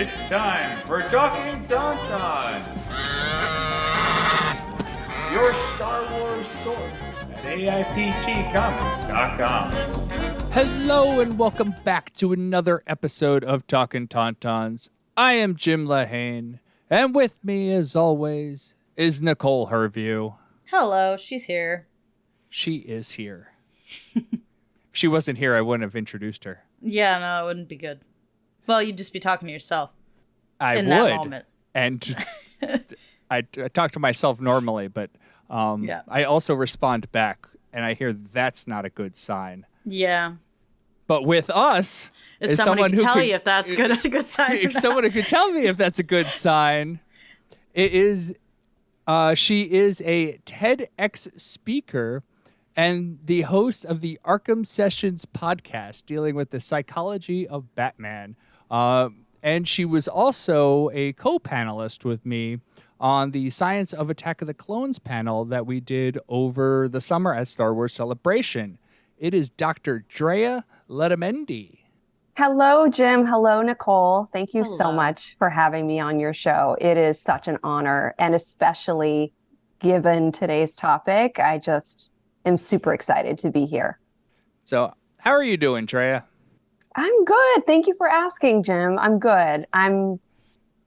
It's time for Talkin Tauntauns, your Star Wars source at AIPTcomics.com. Hello and welcome back to another episode of Talkin Tauntauns. I am Jim Lehane, and with me, as always, is Nicole Herview. Hello, she's here. She is here. If she wasn't here, I wouldn't have introduced her. Yeah, no, it wouldn't be good. Well, you'd just be talking to yourself. I in would. That moment. And I talk to myself normally, but I also respond back, and I hear that's not a good sign. Yeah. But with us, is someone who can tell you if that's a good sign. If someone who could tell me if that's a good sign, it is. She is a TEDx speaker and the host of the Arkham Sessions podcast, dealing with the psychology of Batman. And she was also a co-panelist with me on the Science of Attack of the Clones panel that we did over the summer at Star Wars Celebration. It is Dr. Drea Letamendi. Hello, Jim. Hello, Nicole. Thank you Hello. so much for having me on your show. It is such an honor, and especially given today's topic, I just am super excited to be here. So, how are you doing, Drea? I'm good. Thank you for asking, Jim. I'm good.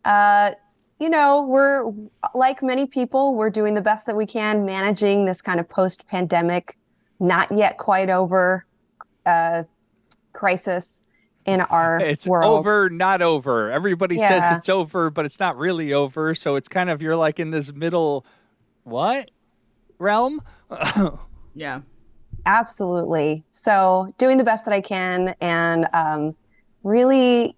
We're like many people, we're doing the best that we can managing this kind of post-pandemic, not yet quite over crisis in our it's world. Over, not over. Everybody says it's over, but it's not really over. So it's kind of, you're like in this middle, what? Realm? Yeah. Absolutely. So doing the best that I can and really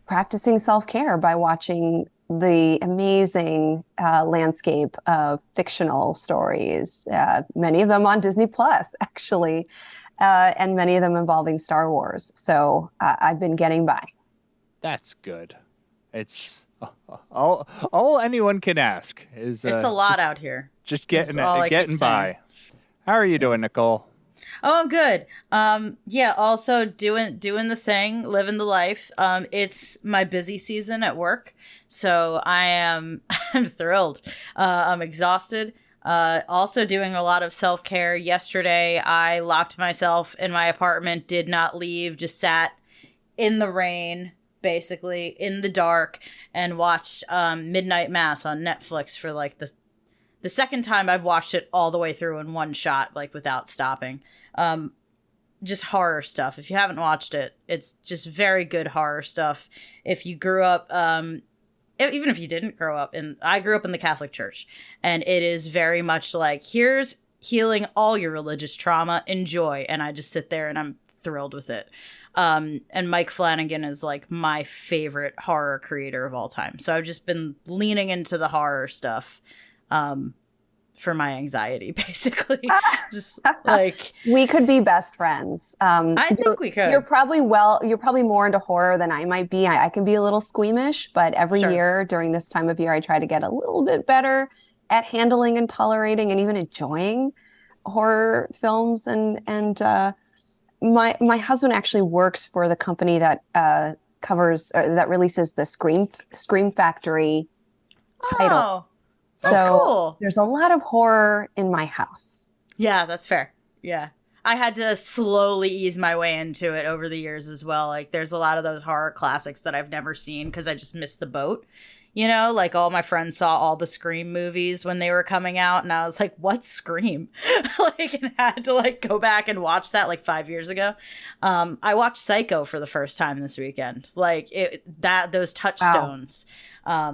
practicing self-care by watching the amazing landscape of fictional stories, many of them on Disney Plus, actually, and many of them involving Star Wars. So I've been getting by. That's good. It's all anyone can ask is It's a lot out here. just getting by. How are you doing, Nicole? Oh, I'm good. Also doing the thing, living the life. It's my busy season at work, so I'm thrilled. I'm exhausted. Also doing a lot of self-care. Yesterday, I locked myself in my apartment, did not leave, just sat in the rain, basically in the dark, and watched Midnight Mass on Netflix for like the second time I've watched it all the way through in one shot, like without stopping. Just horror stuff. If you haven't watched it, it's just very good horror stuff. If you grew up, even if you didn't grow up I grew up in the Catholic Church, and it is very much like, here's healing all your religious trauma, enjoy. And I just sit there and I'm thrilled with it. And Mike Flanagan is like my favorite horror creator of all time. So I've just been leaning into the horror stuff. For my anxiety, basically. Just like we could be best friends. I think we could. You're probably more into horror than I might be. I can be a little squeamish, but every year during this time of year, I try to get a little bit better at handling and tolerating and even enjoying horror films. And my husband actually works for the company that that releases the Scream Factory title. Oh. That's cool. There's a lot of horror in my house. Yeah, that's fair. Yeah. I had to slowly ease my way into it over the years as well. Like, there's a lot of those horror classics that I've never seen because I just missed the boat. You know, like all my friends saw all the Scream movies when they were coming out, and I was like, what's Scream? And had to go back and watch that 5 years ago. I watched Psycho for the first time this weekend. Those touchstones. Wow.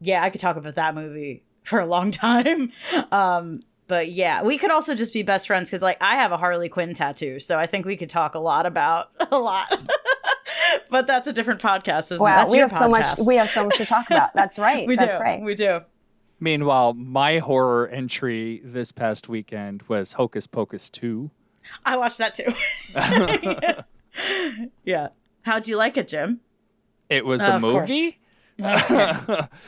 I could talk about that movie for a long time. But yeah, we could also just be best friends because I have a Harley Quinn tattoo, so I think we could talk a lot about a lot. But that's a different podcast, isn't it? That's we have so much to talk about. That's right. We do. Meanwhile, my horror entry this past weekend was Hocus Pocus 2. I watched that too. Yeah. How'd you like it, Jim? It was a movie? Okay.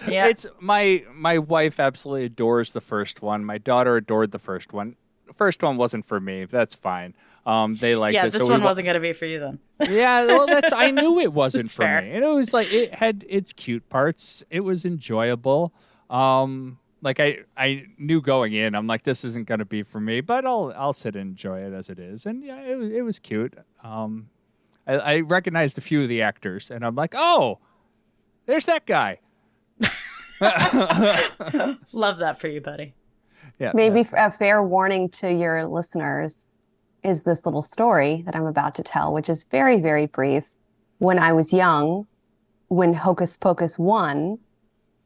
Yeah. It's my wife absolutely adores the first one. My daughter adored the first one. first one wasn't for me. That's fine. They liked Yeah, it. this so one wasn't going to be for you then. Yeah, well, I knew it wasn't That's for fair. me. And it was like, it had its cute parts. It was enjoyable. Like I knew going in, I'm like, this isn't going to be for me, but I'll sit and enjoy it as it is. And yeah, it was cute. I recognized a few of the actors, and I'm like, oh, there's that guy. Love that for you, buddy. Yeah. Maybe a fair warning to your listeners is this little story that I'm about to tell, which is very, very brief. When I was young, when Hocus Pocus 1,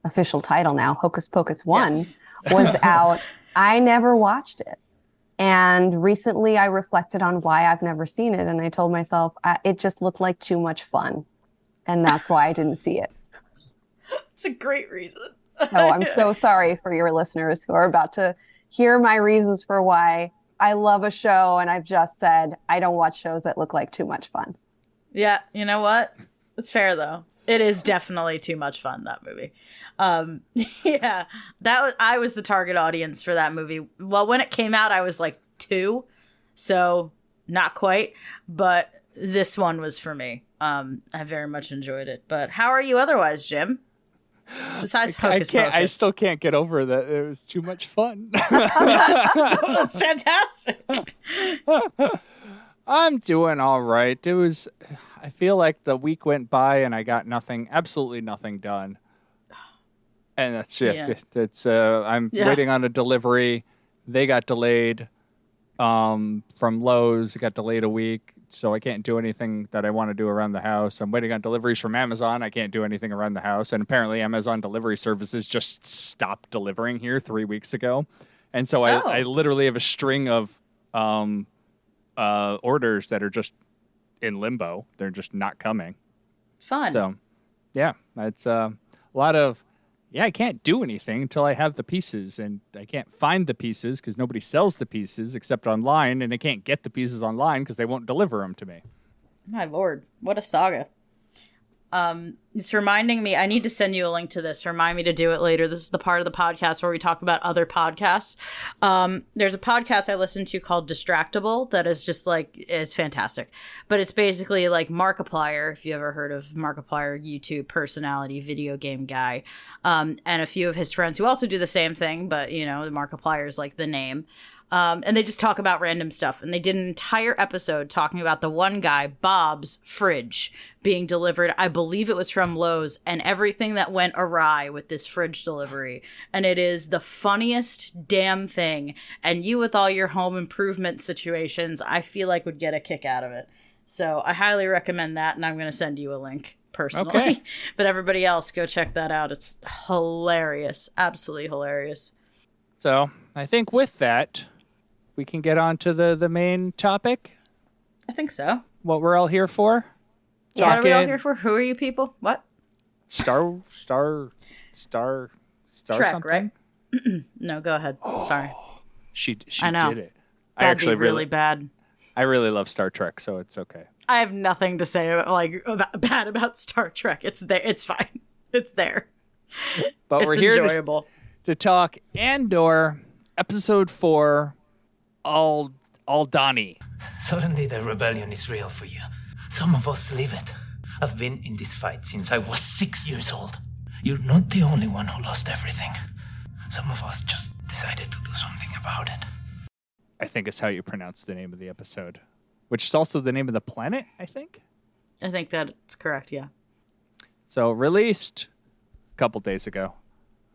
official title now, Hocus Pocus 1, Yes. was out, I never watched it. And recently I reflected on why I've never seen it. And I told myself it just looked like too much fun. And that's why I didn't see it. It's a great reason. So I'm so sorry for your listeners who are about to hear my reasons for why I love a show. And I've just said, I don't watch shows that look like too much fun. Yeah, you know what? It's fair though. It is definitely too much fun, that movie. Yeah, I was the target audience for that movie. Well, when it came out, I was like 2, so not quite. But this one was for me. I very much enjoyed it. But how are you otherwise, Jim? Besides Hocus Pocus. I still can't get over that. It was too much fun. That's fantastic. I'm doing all right. I feel like the week went by and I got absolutely nothing done. And that's it. Yeah. I'm waiting on a delivery. They got delayed from Lowe's. It got delayed a week, so I can't do anything that I want to do around the house. I'm waiting on deliveries from Amazon. I can't do anything around the house. And apparently Amazon delivery services just stopped delivering here 3 weeks ago. And so I literally have a string of orders that are just in limbo. They're just not coming. Fun. So, yeah, it's a lot of, I can't do anything until I have the pieces, and I can't find the pieces because nobody sells the pieces except online, and I can't get the pieces online because they won't deliver them to me. My lord, what a saga. It's reminding me, I need to send you a link to this. Remind me to do it later. This is the part of the podcast where we talk about other podcasts. There's a podcast I listen to called Distractable that is just like, it's fantastic. But it's basically like Markiplier, if you ever heard of Markiplier, YouTube personality, video game guy, and a few of his friends who also do the same thing, but you know, Markiplier is like the name. And they just talk about random stuff. And they did an entire episode talking about the one guy, Bob's fridge, being delivered. I believe it was from Lowe's, and everything that went awry with this fridge delivery. And it is the funniest damn thing. And you, with all your home improvement situations, I feel like would get a kick out of it. So I highly recommend that. And I'm going to send you a link personally. Okay. But everybody else, go check that out. It's hilarious. Absolutely hilarious. So I think with that, we can get on to the main topic. I think so. What we're all here for. What are we all here for? Who are you people? What? Star Trek, something? right? No, go ahead. Sorry. She I know. did it. That'd be really bad. I really love Star Trek, so it's okay. I have nothing to say bad about Star Trek. It's there. It's fine. It's there. But we're It's here enjoyable. to talk Andor, episode 4, all Donnie. Suddenly the rebellion is real for you. Some of us live it. I've been in this fight since I was 6 years old. You're not the only one who lost everything. Some of us just decided to do something about it. I think is how you pronounce the name of the episode, which is also the name of the planet, I think. I think that's correct, yeah. So released a couple days ago.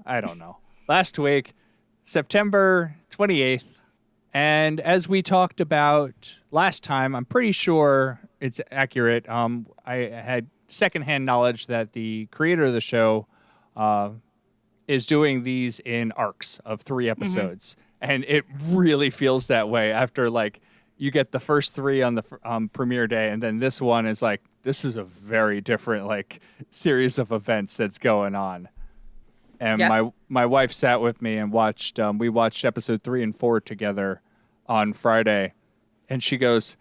I don't know. Last week, September 28th. And as we talked about last time, I'm pretty sure it's accurate. I had secondhand knowledge that the creator of the show is doing these in arcs of 3 episodes. Mm-hmm. And it really feels that way after, like, you get the first 3 on the premiere day, and then this one is like, this is a very different, like, series of events that's going on. And my wife sat with me and watched, we watched episode 3 and 4 together on Friday. And she goes,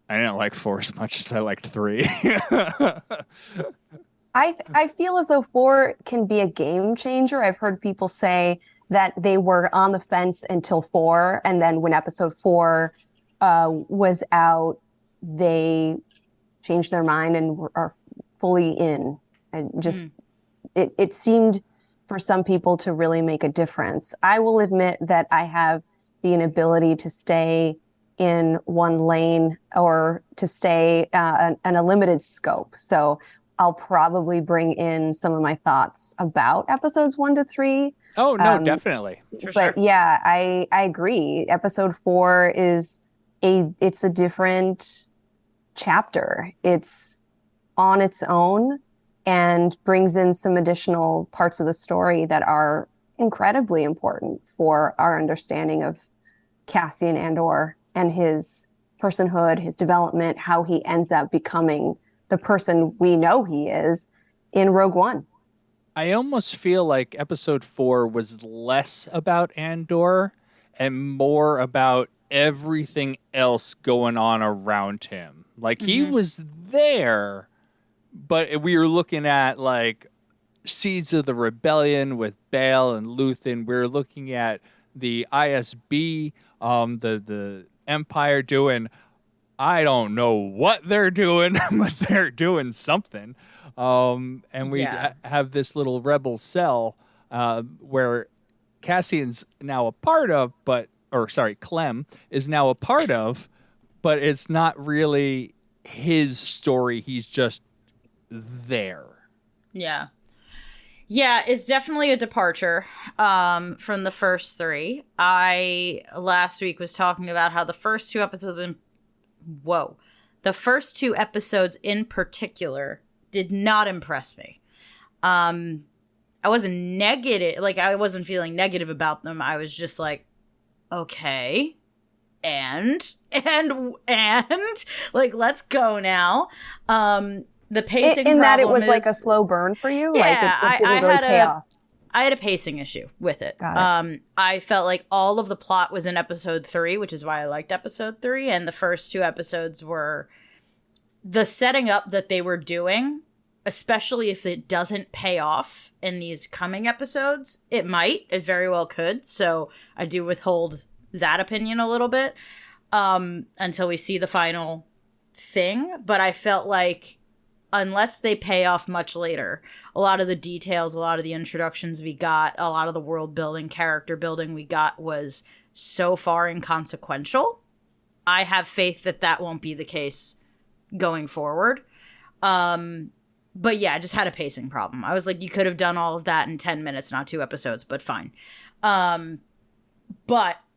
I didn't like 4 as much as I liked 3. I feel as though 4 can be a game changer. I've heard people say that they were on the fence until 4, and then when episode 4 was out, they changed their mind and are fully in. And just it seemed for some people to really make a difference. I will admit that I have the inability to stay in one lane or to stay in a limited scope. So I'll probably bring in some of my thoughts about episodes 1 to 3. Oh, no, definitely. For But sure. yeah, I agree. Episode 4 is it's a different chapter. It's on its own and brings in some additional parts of the story that are incredibly important for our understanding of Cassian Andor and his personhood, his development, how he ends up becoming the person we know he is in Rogue One. I almost feel like episode 4 was less about Andor and more about everything else going on around him. Like he was there, but we were looking at like Seeds of the Rebellion with Bail and Luthen. We were looking at the ISB, the Empire doing, I don't know what they're doing, but they're doing something. And we have this little rebel cell where Cassian's now a part of, Clem is now a part of, but it's not really his story. He's just there. Yeah. Yeah, it's definitely a departure from the first 3. I last week was talking about how the first 2 episodes in particular did not impress me. I wasn't negative, like I wasn't feeling negative about them. I was just like, okay, and like, let's go now. The pacing in that it problem was like a slow burn for you. Yeah, like it didn't really pay off. I had a pacing issue with it. Got it. I felt like all of the plot was in episode 3, which is why I liked episode 3, and the first 2 episodes were the setting up that they were doing, especially if it doesn't pay off in these coming episodes. It very well could, so I do withhold that opinion a little bit until we see the final thing, but I felt like unless they pay off much later, a lot of the details, a lot of the introductions we got, a lot of the world building, character building we got was so far inconsequential. I have faith that that won't be the case going forward. But yeah, I just had a pacing problem. I was like, you could have done all of that in 10 minutes, not 2 episodes, but fine. But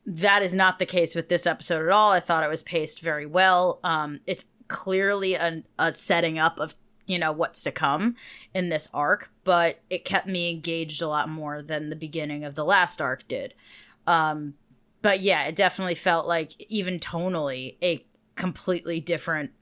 that is not the case with this episode at all. I thought it was paced very well. It's clearly a setting up of, what's to come in this arc, but it kept me engaged a lot more than the beginning of the last arc did. But yeah, it definitely felt like, even tonally, a completely different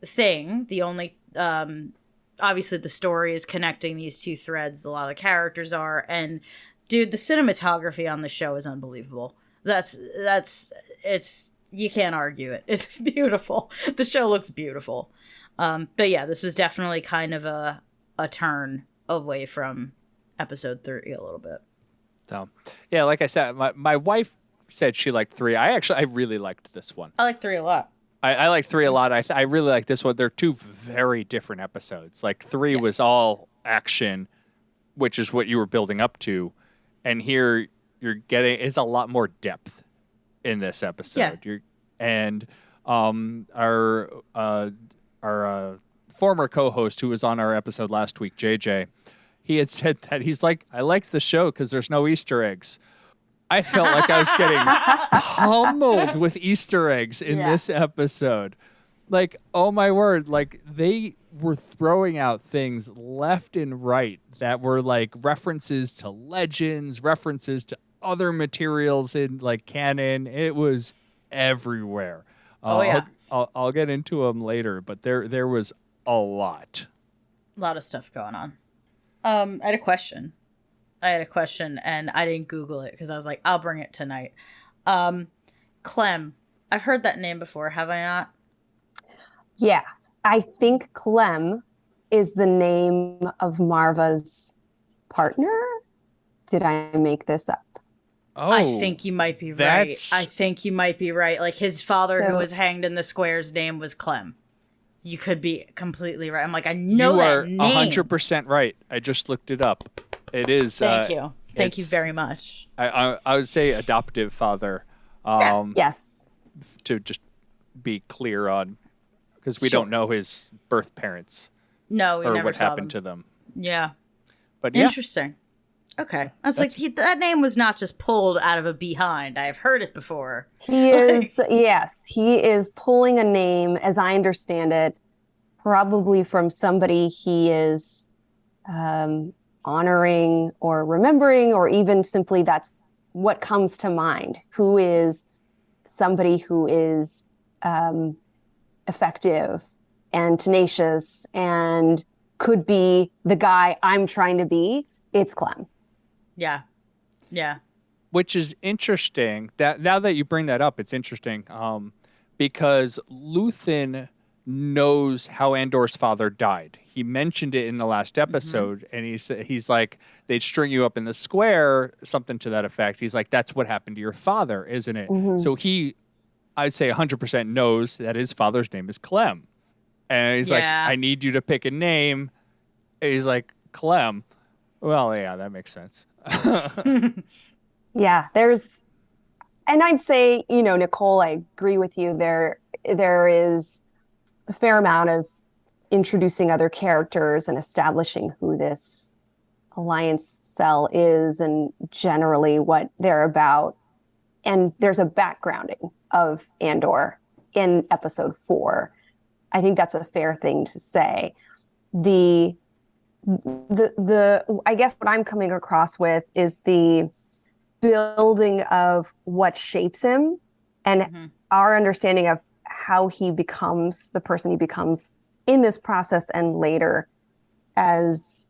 thing. The only, obviously the story is connecting these 2 threads, a lot of the characters are, and dude, the cinematography on the show is unbelievable. It's you can't argue it. It's beautiful. The show looks beautiful. But yeah, this was definitely kind of a turn away from episode 3 a little bit. So, yeah, like I said, my wife said she liked 3. I really liked this one. I like 3 a lot. I like 3 a lot. I really like this one. They're 2 very different episodes. Like 3 was all action, which is what you were building up to, and here you're getting it's a lot more depth in this episode. Yeah. Our former co-host who was on our episode last week, JJ, he had said that he's like, I liked the show because there's no Easter eggs. I felt like I was getting pummeled with Easter eggs in this episode. Like, oh my word, like they were throwing out things left and right that were like references to legends, references to other materials in like canon. It was everywhere. I'll get into them later, but there was a lot. A lot of stuff going on. I had a question, and I didn't Google it because I was like, I'll bring it tonight. Clem. I've heard that name before, have I not? Yes. I think Clem is the name of Marva's partner. Did I make this up? Oh, I think you might be right. I think you might be right. Like his father, who was hanged in the square's name was Clem. You could be completely right. I'm like, I know that name. You are 100% right. I just looked it up. It is. Thank you. Thank you very much. I would say adoptive father. Yes. To just be clear on, because we don't know his birth parents. No, we or never what saw happened to them. Yeah. But yeah. Interesting. Okay. I was like, that name was not just pulled out of a behind. I have heard it before. He is, yes, he is pulling a name, as I understand it, probably from somebody he is honoring or remembering, or even simply that's what comes to mind. Who is somebody who is effective and tenacious and could be the guy I'm trying to be? It's Clem. Yeah. Yeah. Which is interesting. That now that you bring that up, it's interesting because Luthen knows how Andor's father died. He mentioned it in the last episode, and he's like, they'd string you up in the square, something to that effect. He's like, that's what happened to your father, isn't it? So he, I'd say 100% knows that his father's name is Clem. And he's like, I need you to pick a name. And he's like, Clem. Well, yeah, that makes sense. Yeah, and I'd say, Nicole, I agree with you. There is a fair amount of introducing other characters and establishing who this Alliance cell is and generally what they're about. And there's a backgrounding of Andor in episode 4. I think that's a fair thing to say. The I guess what I'm coming across with is the building of what shapes him and our understanding of how he becomes the person he becomes in this process and later as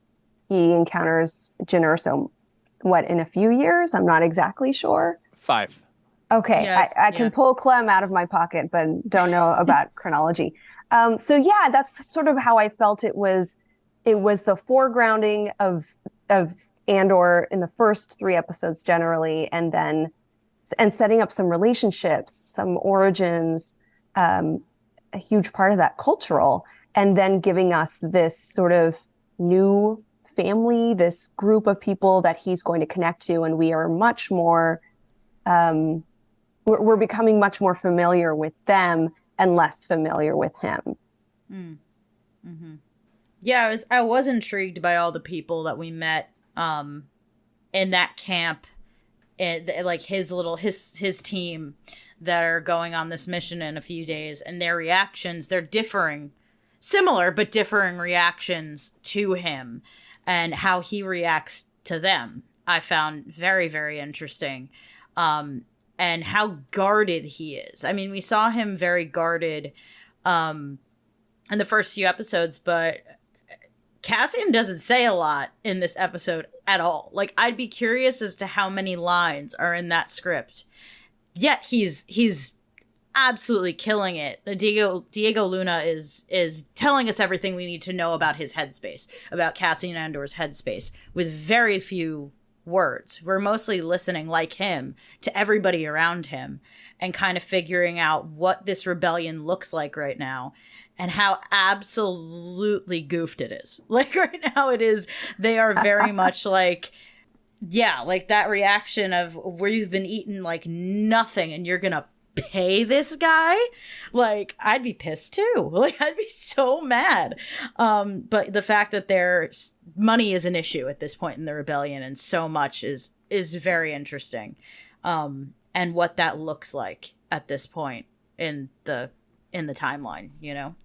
he encounters Jyn Erso. What, in a few years? I'm not exactly sure. 5. Okay, yes, I can pull Clem out of my pocket, but don't know about chronology. So yeah, that's sort of how I felt it was the foregrounding of Andor in the first 3 episodes generally, and setting up some relationships, some origins, a huge part of that cultural, and then giving us this sort of new family, this group of people that he's going to connect to, and we are much more, we're becoming much more familiar with them and less familiar with him. Yeah, I was intrigued by all the people that we met in that camp, and like his team that are going on this mission in a few days, and their reactions, they're similar but differing reactions to him and how he reacts to them. I found very, very interesting. And how guarded he is. I mean, we saw him very guarded in the first few episodes, but Cassian doesn't say a lot in this episode at all. Like, I'd be curious as to how many lines are in that script. Yet he's absolutely killing it. Diego Luna is telling us everything we need to know about his headspace, about Cassian Andor's headspace, with very few words. We're mostly listening, like him, to everybody around him and kind of figuring out what this rebellion looks like right now and how absolutely goofed it is. Like right now it is, they are very much like, yeah, like that reaction of where you've been eating like nothing and you're gonna pay this guy. Like, I'd be pissed too. Like, I'd be so mad. But the fact that there's money is an issue at this point in the rebellion, and so much is very interesting. And what that looks like at this point in the timeline, you know?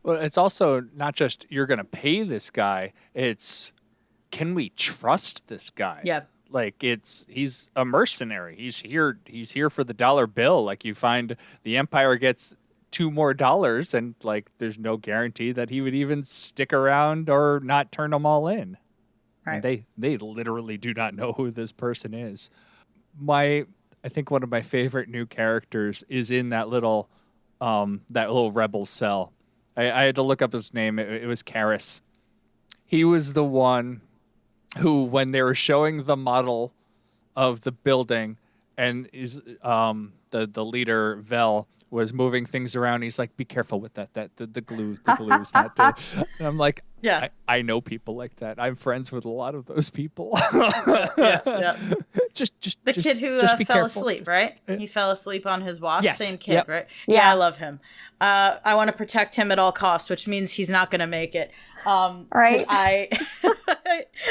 Well, it's also not just you're going to pay this guy. It's, can we trust this guy? Yeah. Like, he's a mercenary. He's here for the dollar bill. Like, you find the Empire gets $2 more, and like there's no guarantee that he would even stick around or not turn them all in. Right. And they literally do not know who this person is. I think one of my favorite new characters is in that little rebel cell. I had to look up his name. It was Karras. He was the one who, when they were showing the model of the building, and is the leader Vel was moving things around. He's like, "Be careful with that. The glue's not." And I'm like, Yeah. I know people like that. I'm friends with a lot of those people. Yeah. just The kid who just be fell careful. asleep, right? He fell asleep on his watch. Yes. Same kid, Yep. right? Yeah. Yeah, I love him. I want to protect him at all costs, which means he's not going to make it. Right. I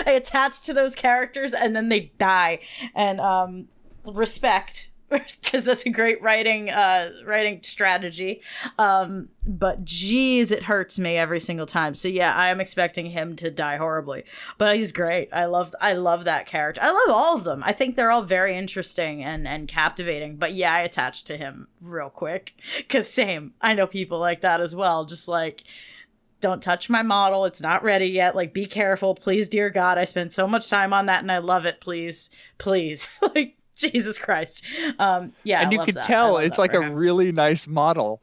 I attach to those characters and then they die. And respect, because that's a great writing strategy. But geez, it hurts me every single time. So yeah, I am expecting him to die horribly. But he's great. I love that character. I love all of them. I think they're all very interesting and captivating. But yeah, I attached to him real quick. Because same, I know people like that as well. Just like, don't touch my model. It's not ready yet. Like, be careful. Please, dear God. I spent so much time on that and I love it. Please. Like, Jesus Christ. Yeah. And you I love could that. tell I love it's that like for a him. really nice model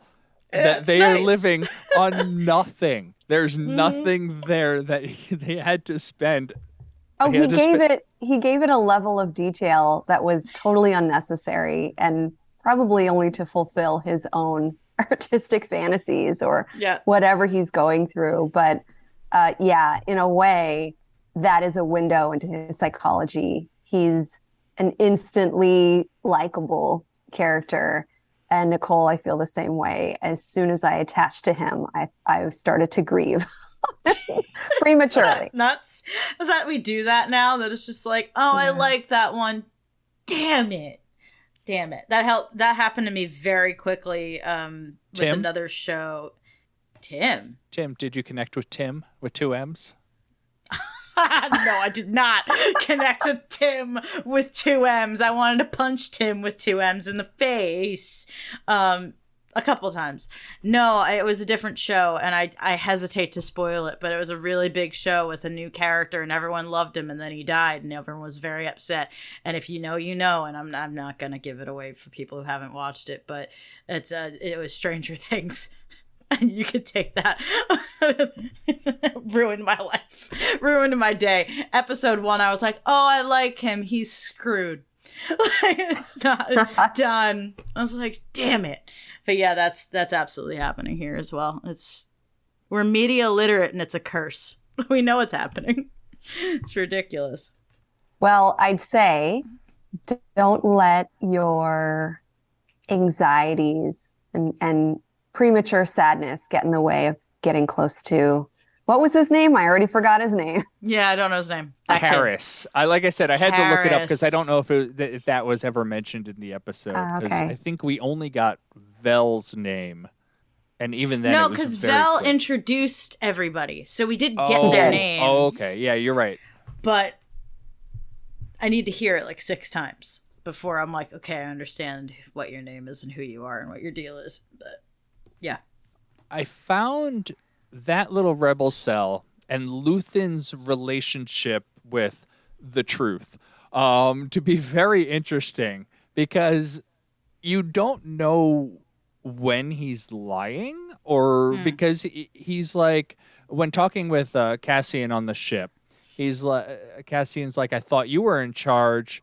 that It's they are nice. living on nothing. There's nothing there that they had to spend. Oh, He had to he gave it a level of detail that was totally unnecessary and probably only to fulfill his own artistic fantasies or Yeah. whatever he's going through. But yeah, in a way, that is a window into his psychology. He's an instantly likable character. And Nicole, I feel the same way. As soon as I attached to him, I started to grieve prematurely. Nuts that we do that now, that it's just like, oh, I like that one, damn it that happened to me very quickly with Tim? another show. Tim, did you connect with Tim with 2 M's? no, I did not connect with Tim with 2 M's. I wanted to punch Tim with 2 M's in the face a couple times. No, it was a different show, and I hesitate to spoil it, but it was a really big show with a new character, and everyone loved him, and then he died, and everyone was very upset. And if you know, you know, and I'm not gonna give it away for people who haven't watched it, but it was Stranger Things. And you could take that. Ruined my life. Ruined my day. Episode 1, I was like, oh, I like him. He's screwed. It's not done. I was like, damn it. But yeah, that's absolutely happening here as well. We're media literate and it's a curse. We know what's happening. It's ridiculous. Well, I'd say don't let your anxieties and premature sadness get in the way of getting close to, what was his name? I already forgot his name. Yeah, I don't know his name. That kid. Harris. Like I said, I had to look it up because I Harris. don't know if that was ever mentioned in the episode. Because Okay. I think we only got Vel's name, and even then, No, it was because very Val quick. introduced everybody, so we did get their names. Oh, okay. Yeah, you're right. But I need to hear it like 6 times before I'm like, okay, I understand what your name is and who you are and what your deal is. But yeah. I found that little rebel cell and Luthen's relationship with the truth to be very interesting because you don't know when he's lying or because he's like, when talking with Cassian on the ship, he's like, Cassian's like, I thought you were in charge.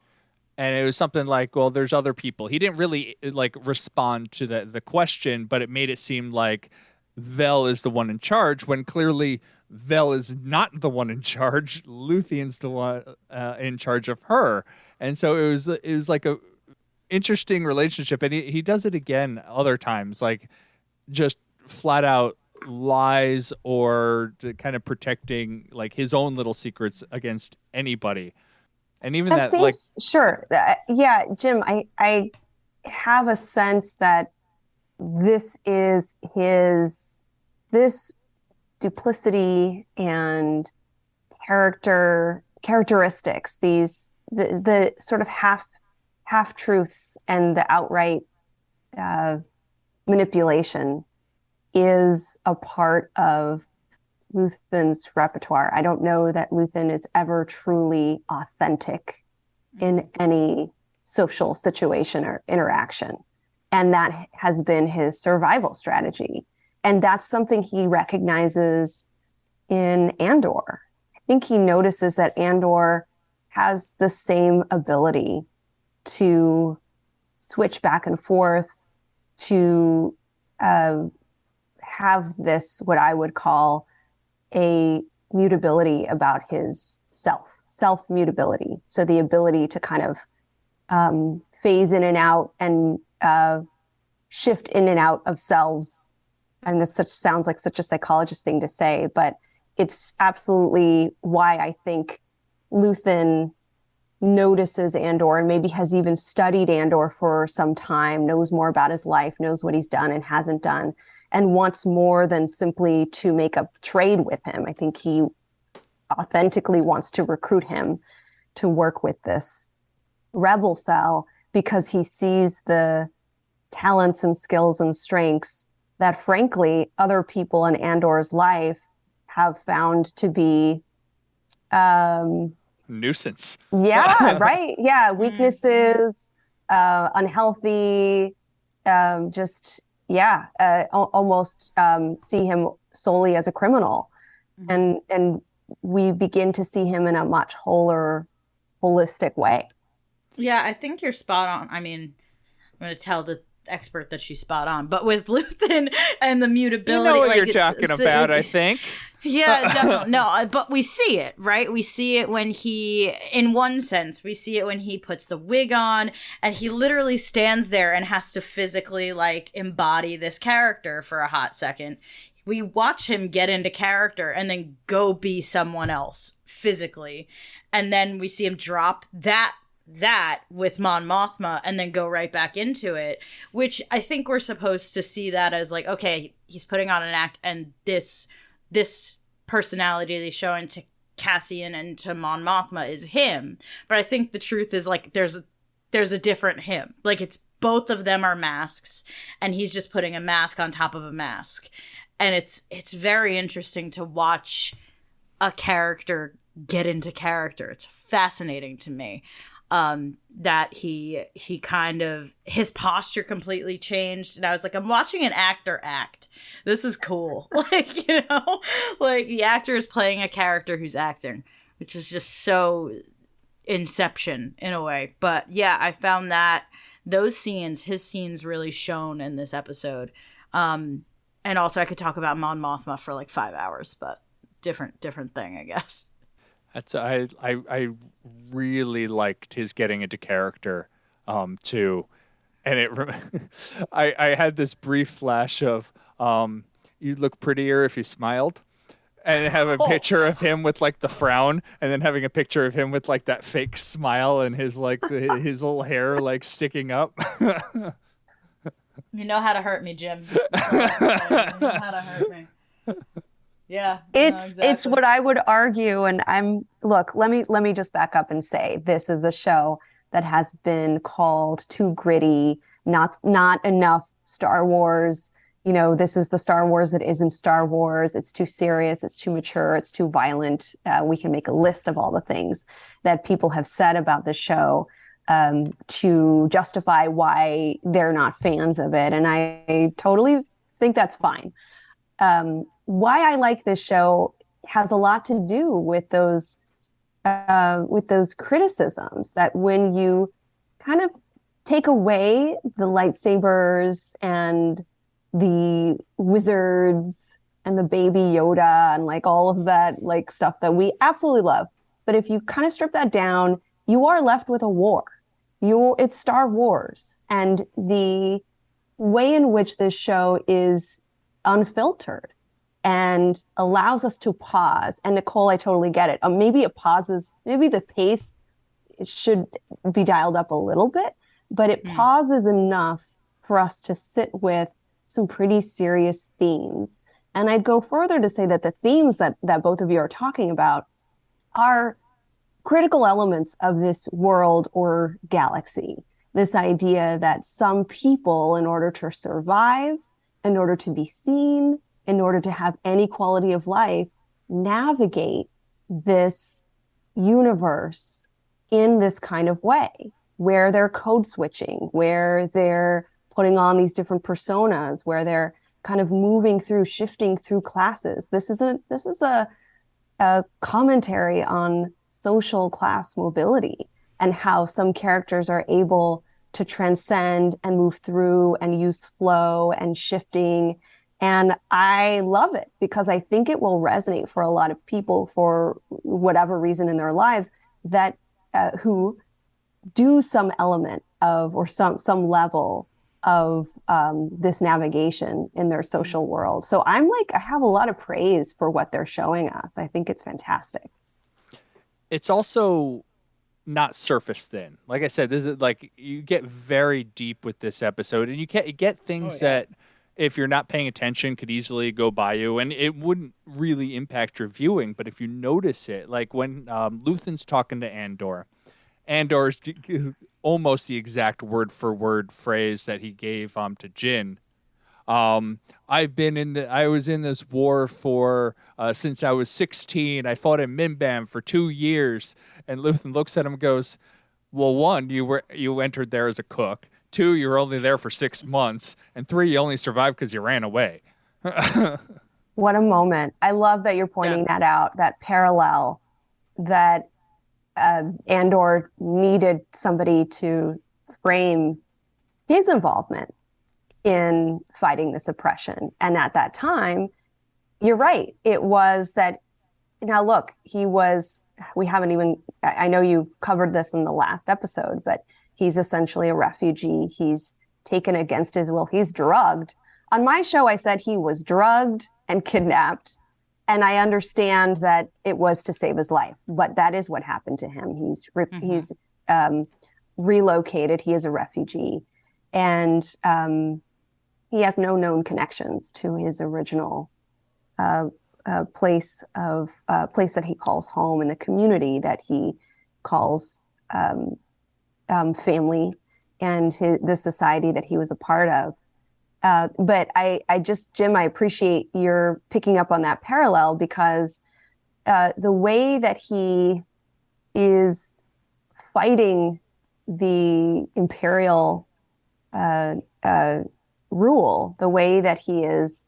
And it was something like, well, there's other people. He didn't really like respond to the question, but it made it seem like Vel is the one in charge when clearly Vel is not the one in charge. Luthen's the one in charge of her. And so it was like a interesting relationship. And he does it again other times, like just flat out lies or kind of protecting like his own little secrets against anybody. And even that seems, like sure. Yeah, Jim, I have a sense that this is this duplicity and characteristics, the sort of half truths and the outright manipulation is a part of Luthen's repertoire. I don't know that Luthen is ever truly authentic in any social situation or interaction. And that has been his survival strategy. And that's something he recognizes in Andor. I think he notices that Andor has the same ability to switch back and forth to have this, what I would call a mutability about his self mutability. So the ability to kind of phase in and out and shift in and out of selves. And this sounds like such a psychologist thing to say, but it's absolutely why I think Luthen notices Andor and maybe has even studied Andor for some time, knows more about his life, knows what he's done and hasn't done, and wants more than simply to make a trade with him. I think he authentically wants to recruit him to work with this rebel cell because he sees the talents and skills and strengths that, frankly, other people in Andor's life have found to be nuisance. Yeah, right. Yeah, weaknesses, unhealthy, almost see him solely as a criminal, and we begin to see him in a much holistic way. Yeah, I think you're spot on. I mean, I'm going to tell the expert that she's spot on, but with Luthen and the mutability, you know what you're talking about, I think. Yeah, definitely. No, but we see it, right? We see it when he, in one sense, we see it when he puts the wig on and he literally stands there and has to physically like embody this character for a hot second. We watch him get into character and then go be someone else physically. And then we see him drop that with Mon Mothma and then go right back into it, which I think we're supposed to see that as like, okay, he's putting on an act and this personality that he's showing to Cassian and to Mon Mothma is him. But I think the truth is like there's a different him. Like it's both of them are masks and he's just putting a mask on top of a mask. And it's very interesting to watch a character get into character. It's fascinating to me. That he kind of, his posture completely changed. And I was like, I'm watching an actor act. This is cool. Like, you know, like the actor is playing a character who's acting, which is just so Inception in a way. But yeah, I found that his scenes really shone in this episode. And also I could talk about Mon Mothma for like 5 hours, but different thing, I guess. That's I really liked his getting into character too, and I had this brief flash of you'd look prettier if you smiled, and have a picture of him with like the frown, and then having a picture of him with like that fake smile and his like his little hair like sticking up. You know how to hurt me, Jim. You know how to hurt me. Yeah, it's what I would argue, and let me just back up and say this is a show that has been called too gritty, not enough Star Wars. You know, this is the Star Wars that isn't Star Wars. It's too serious, it's too mature, it's too violent. We can make a list of all the things that people have said about the show to justify why they're not fans of it, and I totally think that's fine. Why I like this show has a lot to do with those criticisms that when you kind of take away the lightsabers and the wizards and the baby Yoda and like all of that like stuff that we absolutely love, but if you kind of strip that down, you are left with a war. It's Star Wars, and the way in which this show is unfiltered and allows us to pause. And Nicole, I totally get it. Maybe it pauses, maybe the pace should be dialed up a little bit, but it pauses enough for us to sit with some pretty serious themes. And I'd go further to say that the themes that both of you are talking about are critical elements of this world or galaxy. This idea that some people, in order to survive, in order to be seen, in order to have any quality of life, navigate this universe in this kind of way, where they're code switching, where they're putting on these different personas, where they're kind of moving through, shifting through classes. This is a commentary on social class mobility and how some characters are able to transcend and move through and use flow and shifting. And I love it because I think it will resonate for a lot of people for whatever reason in their lives that who do some element of or some level of this navigation in their social world. So I have a lot of praise for what they're showing us. I think it's fantastic. It's also not surface thin. Like I said, this is like you get very deep with this episode, and you get things that if you're not paying attention could easily go by you, and it wouldn't really impact your viewing. But if you notice it, like when Luthen's talking to Andor's almost the exact word for word phrase that he gave to Jin. I was in this war for since I was 16. I fought in Minbam for 2 years. And Luthen looks at him and goes, well, 1, you entered there as a cook. 2, you were only there for 6 months. And 3, you only survived because you ran away. What a moment. I love that you're pointing that out, that parallel that Andor needed somebody to frame his involvement in fighting this oppression. And at that time, you're right. It was that, now look, I know you've covered this in the last episode, but he's essentially a refugee. He's taken against his will. He's drugged. On my show, I said he was drugged and kidnapped. And I understand that it was to save his life, but that is what happened to him. He's relocated. He is a refugee. And he has no known connections to his original place that he calls home, and the community that he calls family, and the society that he was a part of. But Jim, I appreciate your picking up on that parallel, because the way that he is fighting the imperial rule, the way that he is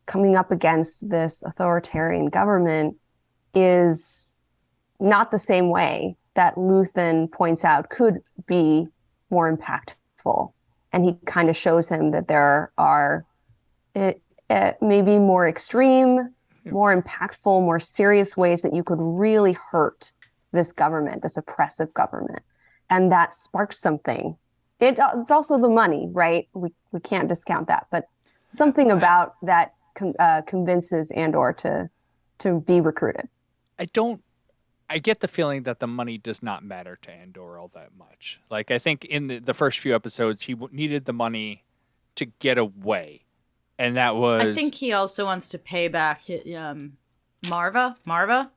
coming up against this authoritarian government is not the same way that Luthen points out could be more impactful. And he kind of shows him that there are maybe more extreme, more impactful, more serious ways that you could really hurt this government, this oppressive government. And that sparks something. It's also the money, right? We can't discount that, but something about that convinces Andor to be recruited. I get the feeling that the money does not matter to Andor all that much. Like, I think in the first few episodes, he needed the money to get away. And that was... I think he also wants to pay back Marva,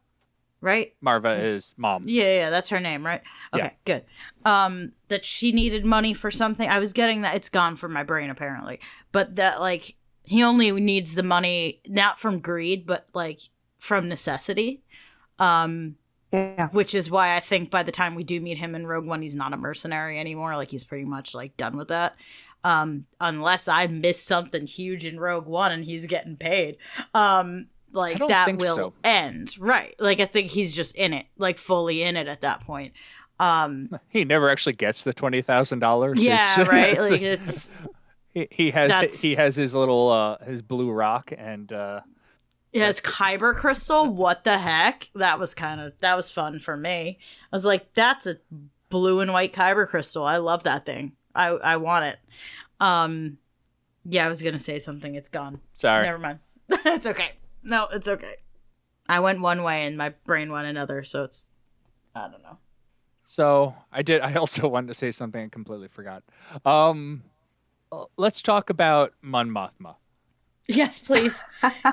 right? Marva is mom. Yeah, that's her name, right? Okay, good. That she needed money for something. I was getting that. It's gone from my brain, apparently. But that, like, he only needs the money, not from greed, but, like, from necessity. Which is why I think by the time we do meet him in Rogue One, he's not a mercenary anymore. Like, he's pretty much, like, done with that. Unless I missed something huge in Rogue One and he's getting paid. Like, that will end. Right. Like, I think he's just in it, like, fully in it at that point. He never actually gets the $20,000. Yeah, right. Like, it's... He has his little, his blue rock and... Yeah, his kyber crystal. What the heck? That was fun for me. I was like, that's a blue and white kyber crystal. I love that thing. I want it. Yeah, I was gonna say something. It's gone. Sorry. Never mind. It's okay. No, it's okay. I went one way and my brain went another, so it's, I don't know. So I also wanted to say something I completely forgot. Let's talk about Mon Mothma. Yes, please.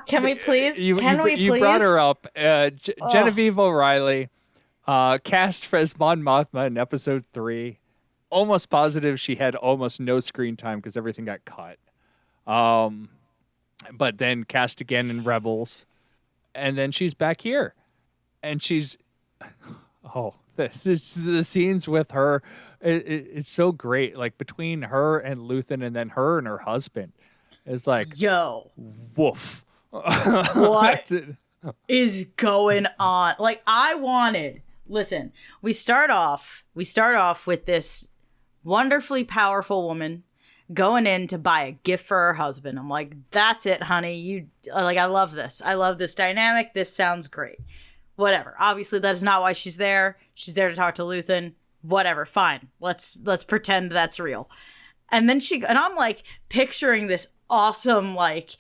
Can we please? You brought her up. Genevieve O'Reilly, cast as Mon Mothma in episode 3. Almost positive she had almost no screen time because everything got cut. But then cast again in Rebels. And then she's back here. And she's... the scenes with her, it's so great. Like, between her and Luthen and then her and her husband. It's like, yo, woof. What is going on? Like, listen, we start off with this wonderfully powerful woman going in to buy a gift for her husband. I'm like, that's it, honey. I love this. I love this dynamic. This sounds great. Whatever. Obviously, that is not why she's there. She's there to talk to Luthen. Whatever. Fine. Let's pretend that's real. And then I'm like picturing this awesome, like,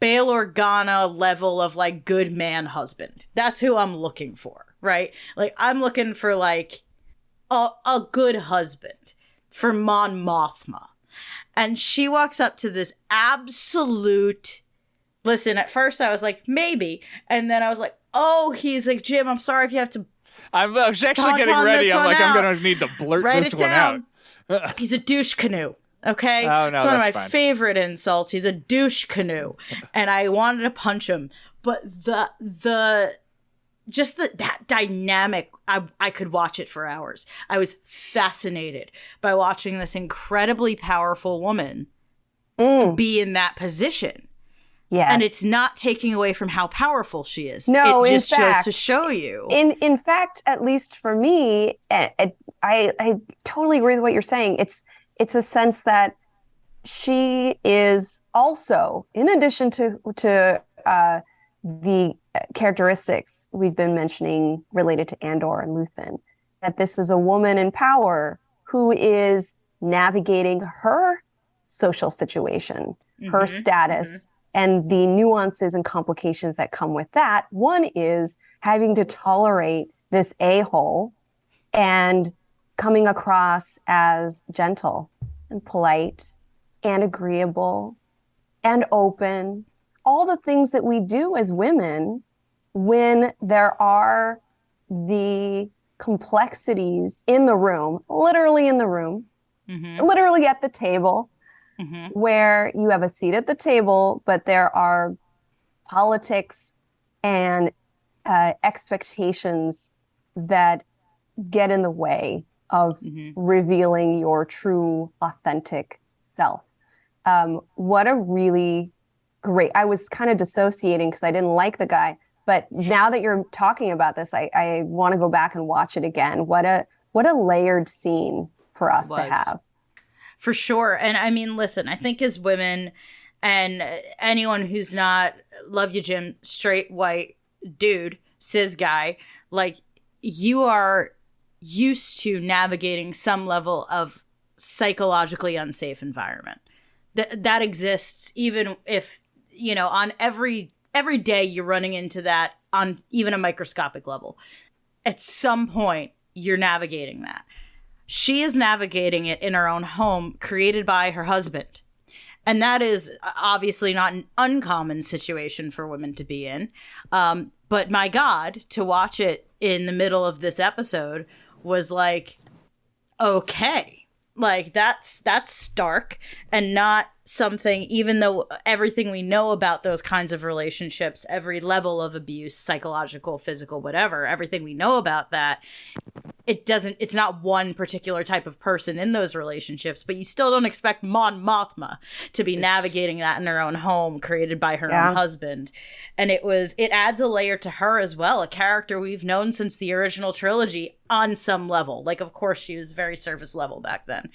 Bail Organa level of like good man husband. That's who I'm looking for, right? Like, I'm looking for like a good husband for Mon Mothma. And she walks up to this absolute, listen, at first I was like, maybe. And then I was like, oh, he's like, Jim, I'm sorry if you have to. I was actually getting ready. I'm like, I'm going to need to blurt this one out. He's a douche canoe. Okay? Oh, no, it's one of my fine. favorite insults. He's a douche canoe. And I wanted to punch him. But that dynamic, I could watch it for hours. I was fascinated by watching this incredibly powerful woman be in that position. Yeah. And it's not taking away from how powerful she is. No, it just in fact, shows to show you. In fact, at least for me, I totally agree with what you're saying. It's a sense that she is also, in addition to the characteristics we've been mentioning related to Andor and Luthen, that this is a woman in power who is navigating her social situation, her status, and the nuances and complications that come with that. One is having to tolerate this a-hole and coming across as gentle and polite and agreeable and open, all the things that we do as women when there are the complexities in the room, literally in the room, literally at the table, where you have a seat at the table, but there are politics and expectations that get in the way of revealing your true, authentic self. What a really great, I was kind of dissociating because I didn't like the guy, but now that you're talking about this, I want to go back and watch it again. What a layered scene for us to have. For sure. And I mean, listen, I think as women and anyone who's not, love you, Jim, straight, white dude, cis guy, like, you are used to navigating some level of psychologically unsafe environment. That exists even if, you know, on every day you're running into that on even a microscopic level. At some point, you're navigating that. She is navigating it in her own home, created by her husband. And that is obviously not an uncommon situation for women to be in. But my God, to watch it in the middle of this episode was like, okay, like that's stark and not something, even though everything we know about those kinds of relationships, every level of abuse, psychological, physical, whatever, everything we know about that, it's not one particular type of person in those relationships, but you still don't expect Mon Mothma to be navigating that in her own home, created by her own husband. And it adds a layer to her as well, a character we've known since the original trilogy on some level. Like, of course, she was very surface level back then.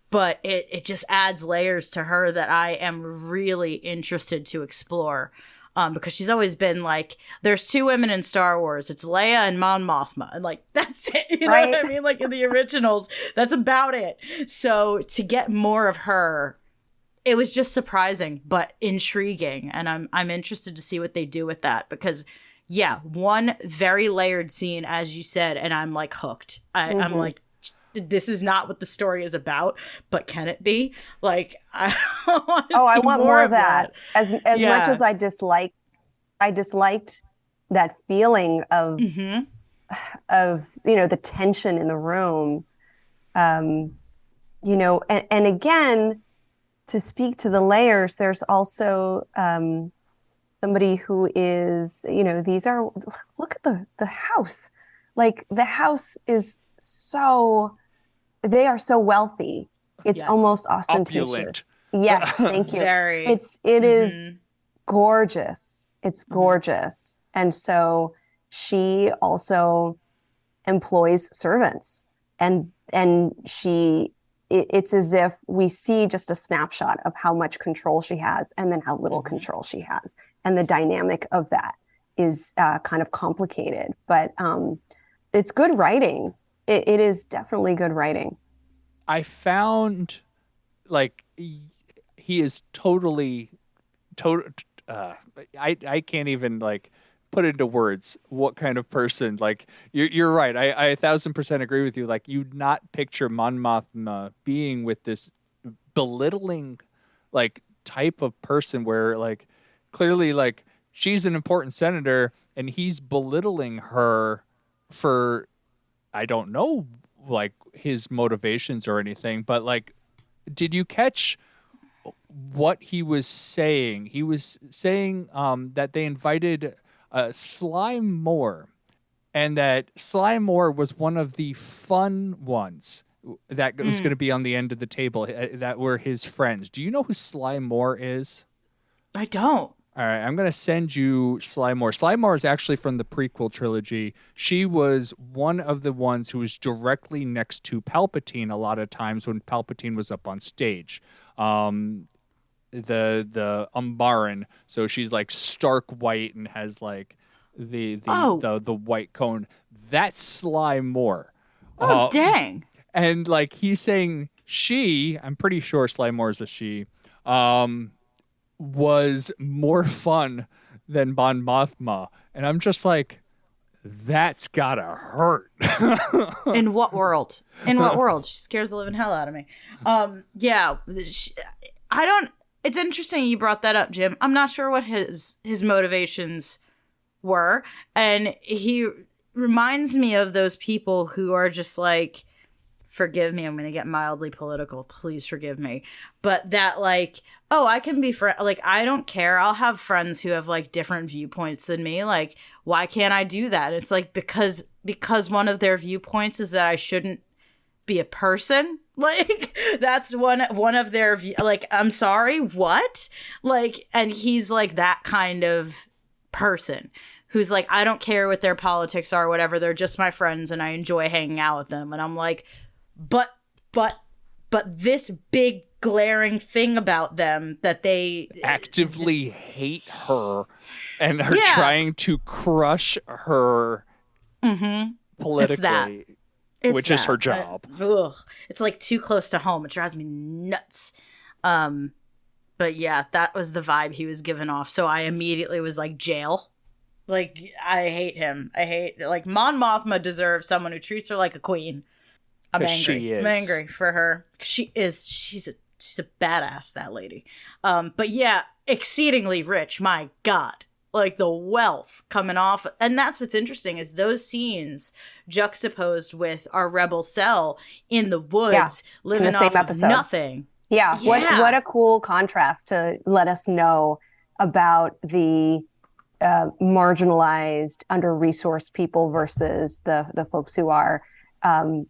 But it just adds layers to her that I am really interested to explore. Because she's always been like, there's two women in Star Wars. It's Leia and Mon Mothma. And like, that's it. You know what I mean? Like in the originals, that's about it. So to get more of her, it was just surprising, but intriguing. And I'm interested to see what they do with that. Because yeah, one very layered scene, as you said, and I'm like hooked. I'm like, this is not what the story is about, but can it be? Like, I want more of that. As much as I disliked that feeling of you know, the tension in the room. You know, and again, to speak to the layers, there's also somebody who is, you know, look at the house. Like, the house is they are so wealthy. It's almost ostentatious. Opulent. Yes, thank you. It is gorgeous. It's gorgeous. And so she also employs servants and it's as if we see just a snapshot of how much control she has and then how little control she has. And the dynamic of that is kind of complicated, but it's good writing. It is definitely good writing. I found like he is totally I can't even like put into words what kind of person. Like you're right. I 1,000% agree with you. Like you'd not picture Mon Mothma being with this belittling like type of person where like clearly like she's an important senator and he's belittling her for I don't know like his motivations or anything, but like did you catch what he was saying? He was saying that they invited Slime Moore, and that Slime Moore was one of the fun ones that was going to be on the end of the table that were his friends. Do you know who Slime Moore is? I don't. All right, I'm going to send you Slime Moore. Slime Moore is actually from the prequel trilogy. She was one of the ones who was directly next to Palpatine a lot of times when Palpatine was up on stage. The Umbaran, so she's like stark white and has like the white cone. That's Slime Moore. Oh, dang. And like he's saying I'm pretty sure Slime Moore is a she, was more fun than Mon Mothma. And I'm just like, that's gotta hurt. In what world? In what world? She scares the living hell out of me. Yeah. It's interesting you brought that up, Jim. I'm not sure what his motivations were. And he reminds me of those people who are just like, forgive me, I'm going to get mildly political. Please forgive me. But that like, oh, I can be like, I don't care. I'll have friends who have like different viewpoints than me. Like, why can't I do that? It's like, because one of their viewpoints is that I shouldn't be a person. Like, that's one of their like, I'm sorry, what? Like, and he's like that kind of person who's like, I don't care what their politics are or whatever. They're just my friends and I enjoy hanging out with them. And I'm like, but this big glaring thing about them that they actively hate her and are trying to crush her politically, which is her job. It's like too close to home. It drives me nuts. But yeah, that was the vibe he was giving off. So I immediately was like, jail. Like, I hate him. Like, Mon Mothma deserves someone who treats her like a queen. I'm angry. I'm angry for her. She's a badass, that lady. But yeah, exceedingly rich. My God. Like the wealth coming off. And that's what's interesting is those scenes juxtaposed with our rebel cell in the woods, living off of nothing. Yeah. What a cool contrast to let us know about the marginalized, under-resourced people versus the folks who are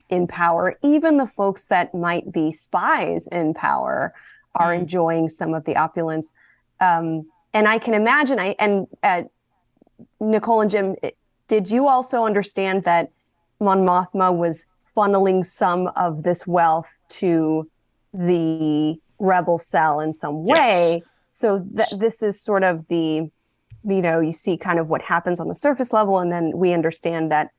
in power. Even the folks that might be spies in power are enjoying some of the opulence. And I can imagine, Nicole and Jim, did you also understand that Mon Mothma was funneling some of this wealth to the rebel cell in some way? Yes. So this is sort of the, you see kind of what happens on the surface level, and then we understand that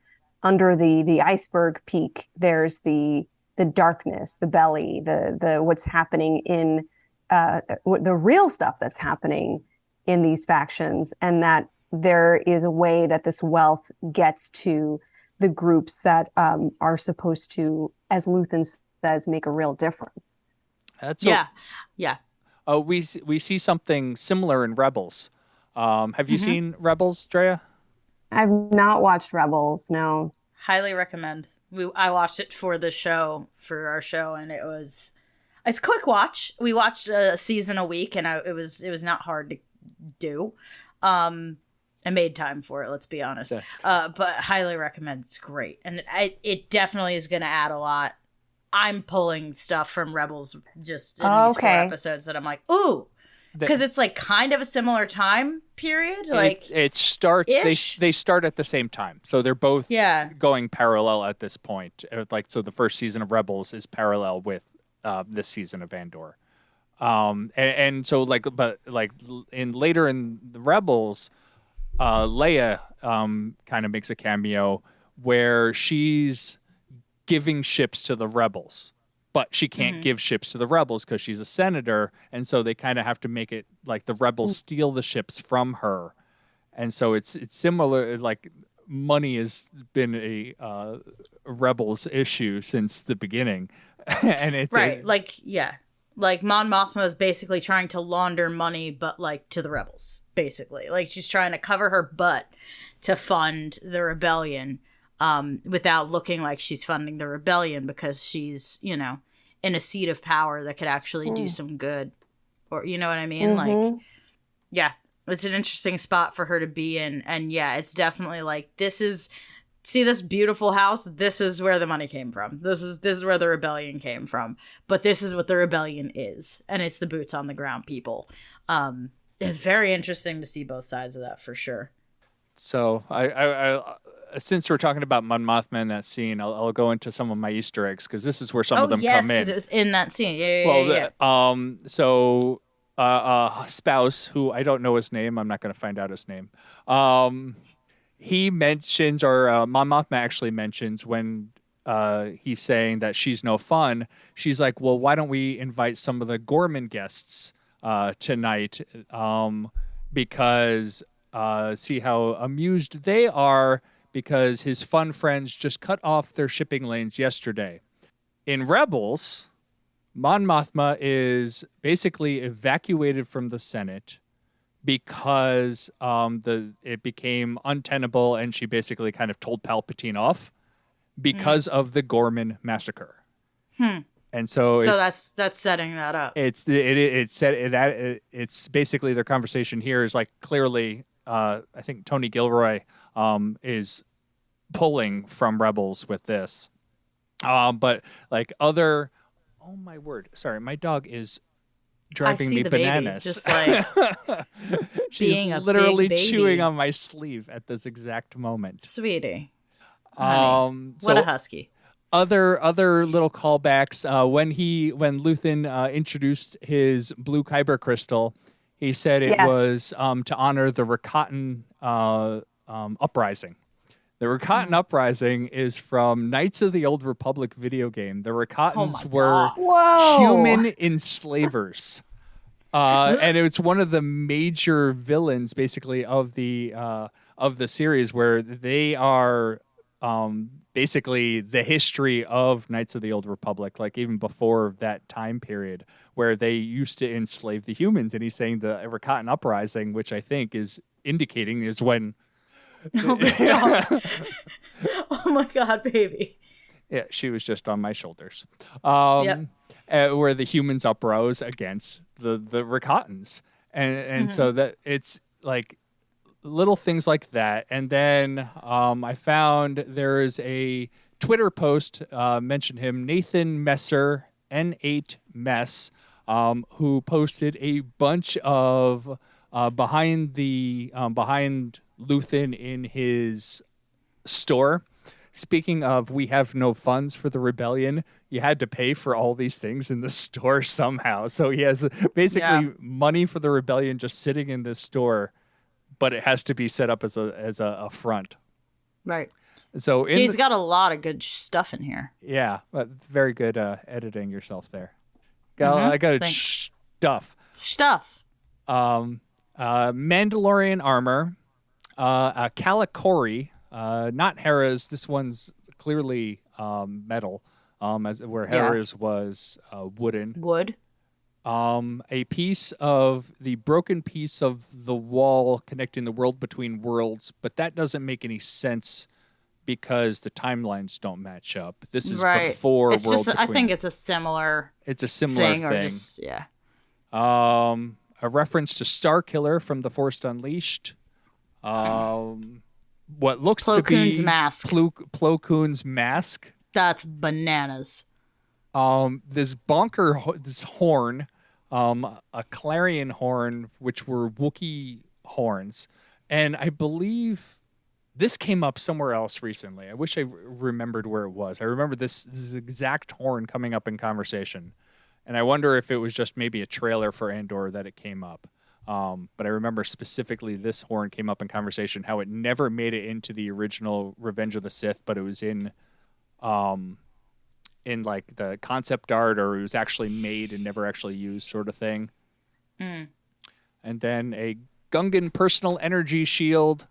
under the iceberg peak, there's the darkness, the belly, the what's happening in the real stuff that's happening in these factions, and that there is a way that this wealth gets to the groups that are supposed to, as Luthen says, make a real difference. Yeah. We see something similar in Rebels. Have you seen Rebels, Drea? I've not watched Rebels, no. Highly recommend. I watched it for our show, and it's a quick watch. We watched a season a week, and it was not hard to do. I made time for it, let's be honest. Yeah. But highly recommend. It's great, and it definitely is going to add a lot. I'm pulling stuff from Rebels just in these 4 episodes that I'm like, ooh, because it's like kind of a similar time period. Like it starts. They start at the same time, so they're both going parallel at this point. Like so, the first season of Rebels is parallel with this season of Andor. And so later in the Rebels, Leia kind of makes a cameo where she's giving ships to the Rebels, but she can't give ships to the Rebels because she's a senator, and so they kind of have to make it like the Rebels steal the ships from her, and so it's similar. Like money has been a Rebels issue since the beginning, and it's like Mon Mothma is basically trying to launder money, but like to the rebels, basically. Like she's trying to cover her butt to fund the rebellion, without looking like she's funding the rebellion because she's, you know, in a seat of power that could actually do some good, or you know what I mean? Like, yeah, it's an interesting spot for her to be in, and yeah, it's definitely like see this beautiful house? This is where the money came from. This is where the rebellion came from. But this is what the rebellion is. And it's the boots on the ground people. It's very interesting to see both sides of that for sure. So I since we're talking about Mon Mothma in that scene, I'll go into some of my Easter eggs because this is where some of them come in. Because it was in that scene. Yeah. So spouse, who I don't know his name, I'm not going to find out his name. He mentions, or Mon Mothma actually mentions when he's saying that she's no fun. She's like, well, why don't we invite some of the Gorman guests tonight? Because see how amused they are because his fun friends just cut off their shipping lanes yesterday. In Rebels, Mon Mothma is basically evacuated from the Senate because it became untenable, and she basically kind of told Palpatine off because of the Gorman massacre. And so that's setting that up. It's basically their conversation here is like clearly I think Tony Gilroy is pulling from Rebels with this, but like other. Oh my word! Sorry, my dog is driving me bananas. Baby, just like she's being a literally big baby. chewing on my sleeve at this exact moment. Sweetie, honey, what a husky. Other little callbacks. When Luthen introduced his blue kyber crystal, he said it was to honor the Rakatan uprising. The Rakatan uprising is from Knights of the Old Republic video game. The Rakatans were human enslavers. And it's one of the major villains, basically, of the series, where they are basically the history of Knights of the Old Republic, like even before that time period, where they used to enslave the humans. And he's saying the Rakatan uprising, which I think is indicating is when. Stop. Oh my God, baby. Yeah, she was just on my shoulders. Where the humans uprose against the Rakatans. And so that it's like little things like that. And then I found there is a Twitter post, mentioned him, Nathan Messer, N8 Mess, who posted a bunch of behind Luthen in his store. Speaking of, we have no funds for the rebellion. You had to pay for all these things in the store somehow. So he has basically money for the rebellion just sitting in this store, but it has to be set up as a front. Right. So he's got a lot of good stuff in here. Yeah, but very good editing yourself there. I got stuff. Mandalorian armor. Kalikori, not Hera's. This one's clearly metal, where Hera's was wooden. Wood. A piece of the broken piece of the wall connecting the world between worlds, but that doesn't make any sense because the timelines don't match up. This is before it's World just, Between. I think it's a similar. It's a similar thing. Or just a reference to Starkiller from The Force Unleashed. What looks Plo to be Koon's mask. Plo Koon's mask. That's bananas. This horn a clarion horn, which were Wookiee horns. And I believe this came up somewhere else recently. I wish I remembered where it was. I remember this exact horn coming up in conversation. And I wonder if it was just maybe a trailer for Andor that it came up. But I remember specifically this horn came up in conversation, how it never made it into the original Revenge of the Sith, but it was in like the concept art, or it was actually made and never actually used, sort of thing. And then a Gungan personal energy shield.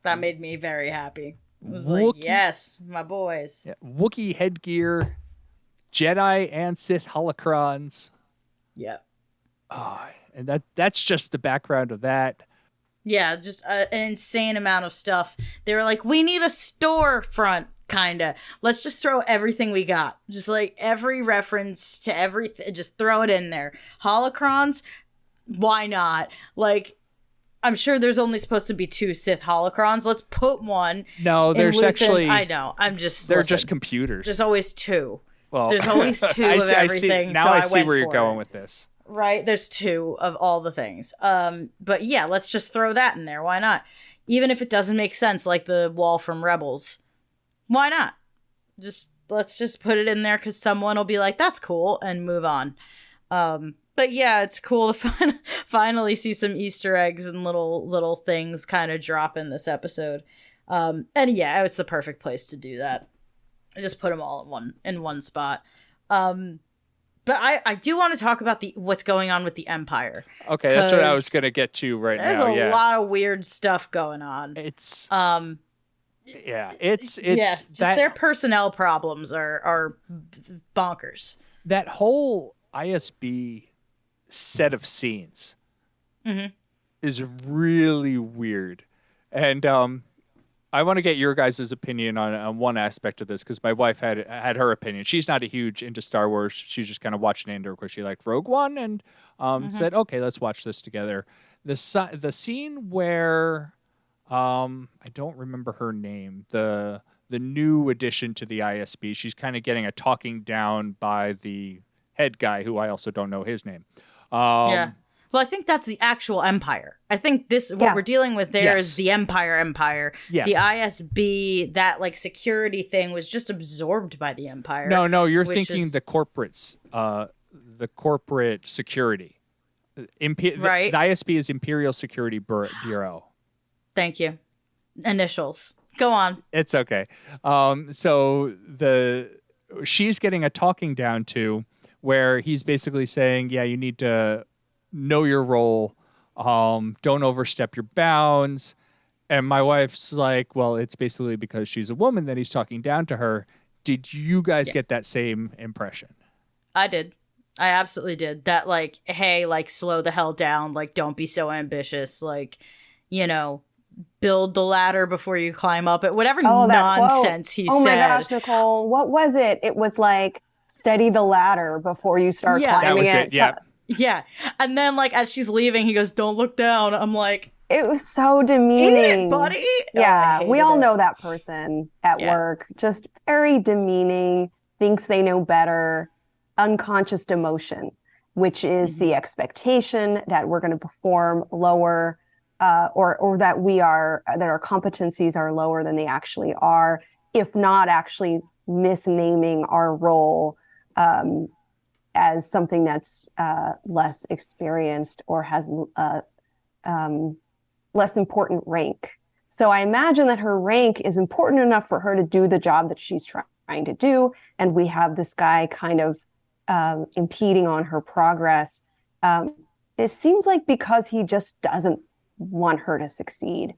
That made me very happy. It was Wookiee, like, yes, my boys. yeah, Wookiee headgear, Jedi and Sith holocrons. Yeah. And that's just the background of that. Yeah, just an insane amount of stuff. They were like, we need a storefront, kind of. Let's just throw everything we got. Just like every reference to everything, just throw it in there. Holocrons, why not? Like, I'm sure there's only supposed to be 2 Sith holocrons. Let's put one. No, there's actually... I know, I'm just... They're just computers. There's always 2. Well, there's always 2 of everything. Now I see went where you're for going it. with this. Right, there's 2 of all the things. But yeah, let's just throw that in there. Why not? Even if it doesn't make sense, like the wall from Rebels. Why not? Let's just put it in there because someone will be like, "That's cool," and move on. But yeah, it's cool to finally see some Easter eggs and little things kind of drop in this episode. And yeah, it's the perfect place to do that. Just put them all in one spot. But I do want to talk about what's going on with the Empire. Okay, that's what I was going to get to right now. There's a lot of weird stuff going on. It's just their personnel problems are bonkers. That whole ISB set of scenes is really weird. And I want to get your guys' opinion on one aspect of this, because my wife had her opinion. She's not a huge into Star Wars. She's just kind of watching Andor because she liked Rogue One and said, okay, let's watch this together. The scene where I don't remember her name, the new addition to the ISB, she's kind of getting a talking down by the head guy, who I also don't know his name. Yeah. Well, I think that's the actual Empire. I think what we're dealing with there is the Empire. Yes. The ISB, that like security thing, was just absorbed by the Empire. No, you're thinking the corporates, the corporate security. Right. The ISB is Imperial Security Bureau. Thank you. Initials. Go on. It's okay. So she's getting a talking down to where he's basically saying, yeah, you need to know your role. Don't overstep your bounds. And my wife's like, well, it's basically because she's a woman that he's talking down to her. Did you guys get that same impression? I did. I absolutely did. That like, hey, like slow the hell down. Like, don't be so ambitious. Like, build the ladder before you climb up it. Whatever nonsense he said. Oh my gosh, Nicole. What was it? It was like, steady the ladder before you start climbing that was it. Yeah. Yeah. And then like as she's leaving, he goes, don't look down. I'm like, it was so demeaning. Eat it, buddy. Yeah. We all know that person at work. Just very demeaning, thinks they know better, unconscious demotion, which is the expectation that we're going to perform lower or that that our competencies are lower than they actually are, if not actually misnaming our role as something that's less experienced or has less important rank. So I imagine that her rank is important enough for her to do the job that she's trying to do. And we have this guy kind of impeding on her progress. It seems like because he just doesn't want her to succeed.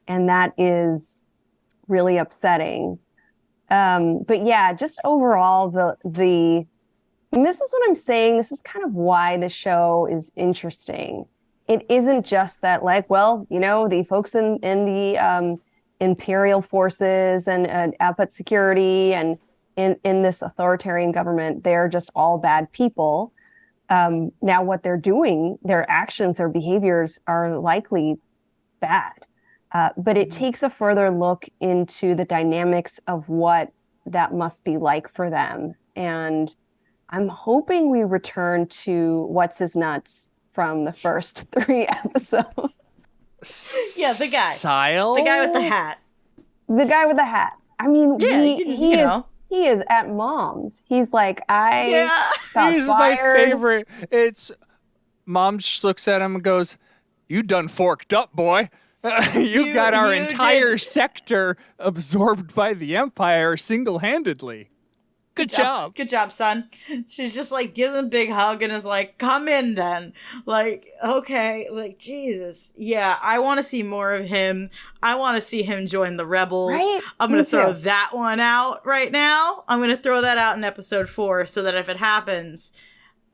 And that is really upsetting. But yeah, just overall, and this is what I'm saying. This is kind of why the show is interesting. It isn't just that, like, well, the folks in the imperial forces and Apat security and in this authoritarian government, they're just all bad people. Now, what they're doing, their actions, their behaviors are likely bad. But it takes a further look into the dynamics of what that must be like for them. And I'm hoping we return to what's his nuts from the first 3 episodes. Yeah, the guy. Sile? The guy with the hat. The guy with the hat. I mean, Yeah, he is at mom's. He's like, I got He's fired. my favorite. It's Mom just looks at him and goes, "You done forked up, boy. You got our entire sector absorbed by the Empire single-handedly. Good job. Good job, son." She's just like gives him a big hug and is like, "Come in then." Like, okay, like Jesus. Yeah, I want to see more of him. I want to see him join the rebels. Right? I'm going Me to throw too. that one out right now. I'm going to throw that out in episode 4 so that if it happens,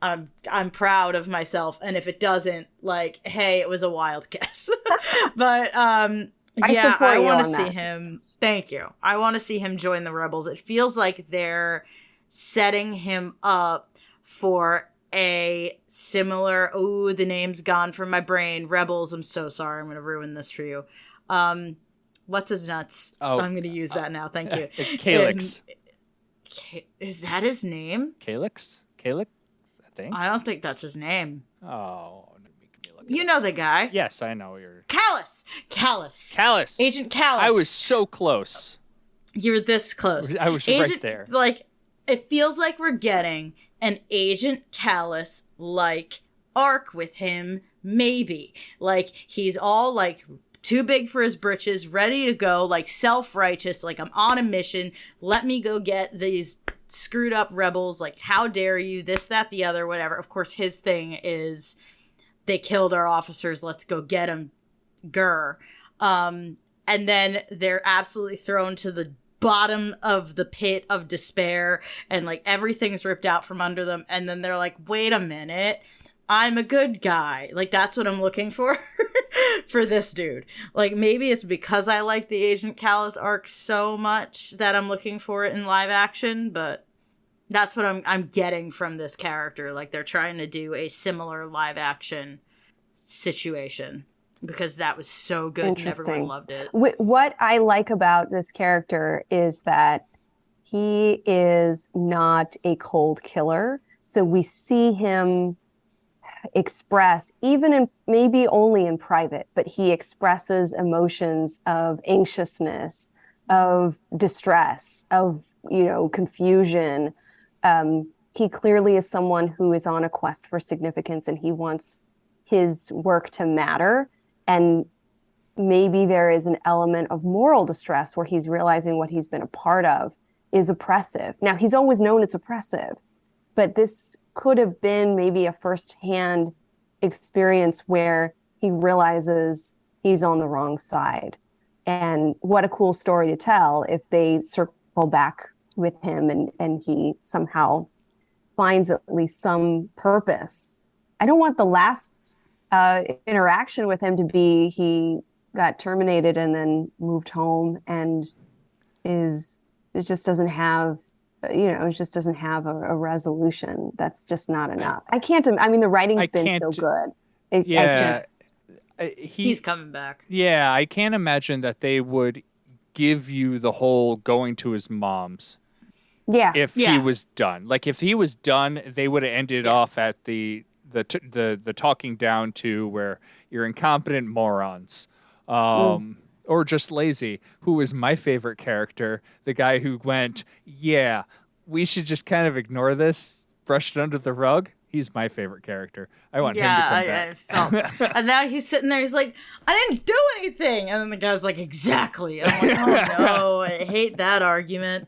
I'm proud of myself, and if it doesn't, like, hey, it was a wild guess. But yeah, I want to see him. Thank you. I want to see him join the rebels. It feels like they're setting him up for a similar. Oh, the name's gone from my brain. Rebels. I'm so sorry. I'm going to ruin this for you. What's his nuts? Oh, I'm going to use that now. Thank you. Calyx. Is that his name? Calyx? I think. I don't think that's his name. Oh, make me look. You know the guy. Yes, I know you're. Callus. Agent Callus. I was so close. You were this close. I was right there. Like, it feels like we're getting an Agent Callus like arc with him. Maybe like he's all like too big for his britches, ready to go, like self-righteous, like I'm on a mission. Let me go get these screwed up rebels. Like, how dare you? This, that, the other, whatever. Of course, his thing is they killed our officers. Let's go get them. Grr. And then they're absolutely thrown to the bottom of the pit of despair, and like everything's ripped out from under them. And then they're like, wait a minute. I'm a good guy. Like, that's what I'm looking for for this dude. Like, maybe it's because I like the Agent Callus arc so much that I'm looking for it in live action, but that's what I'm getting from this character. Like, they're trying to do a similar live action situation because that was so good and everyone loved it. What I like about this character is that he is not a cold killer. So we see him express, even in maybe only in private, but he expresses emotions of anxiousness, of distress, of, confusion. He clearly is someone who is on a quest for significance, and he wants his work to matter. And maybe there is an element of moral distress where he's realizing what he's been a part of is oppressive. Now, he's always known it's oppressive, but this could have been maybe a firsthand experience where he realizes he's on the wrong side. And what a cool story to tell if they circle back with him and he somehow finds at least some purpose. I don't want the last interaction with him to be he got terminated and then moved home and it just doesn't have a resolution. That's just not enough. The writing's been so good. He's coming back. Yeah, I can't imagine that they would give you the whole going to his mom's. Yeah. If he was done. Like, if he was done, they would have ended off at the talking down to where you're incompetent morons. Or just lazy, who is my favorite character, the guy who went, yeah, we should just kind of ignore this, brush it under the rug. He's my favorite character. I want him to come back. I felt. And now he's sitting there, he's like, I didn't do anything. And then the guy's like, exactly. And I'm like, oh no, I hate that argument.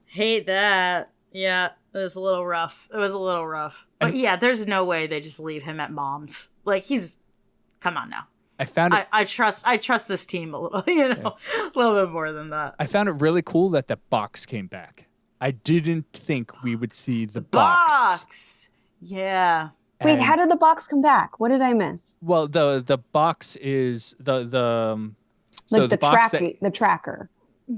Hate that. Yeah, it was a little rough. But yeah, there's no way they just leave him at mom's. Like, come on now. I trust this team a little, a little bit more than that. I found it really cool that the box came back. I didn't think we would see the box. Yeah. Wait, how did the box come back? What did I miss? Well, the box is the tracker.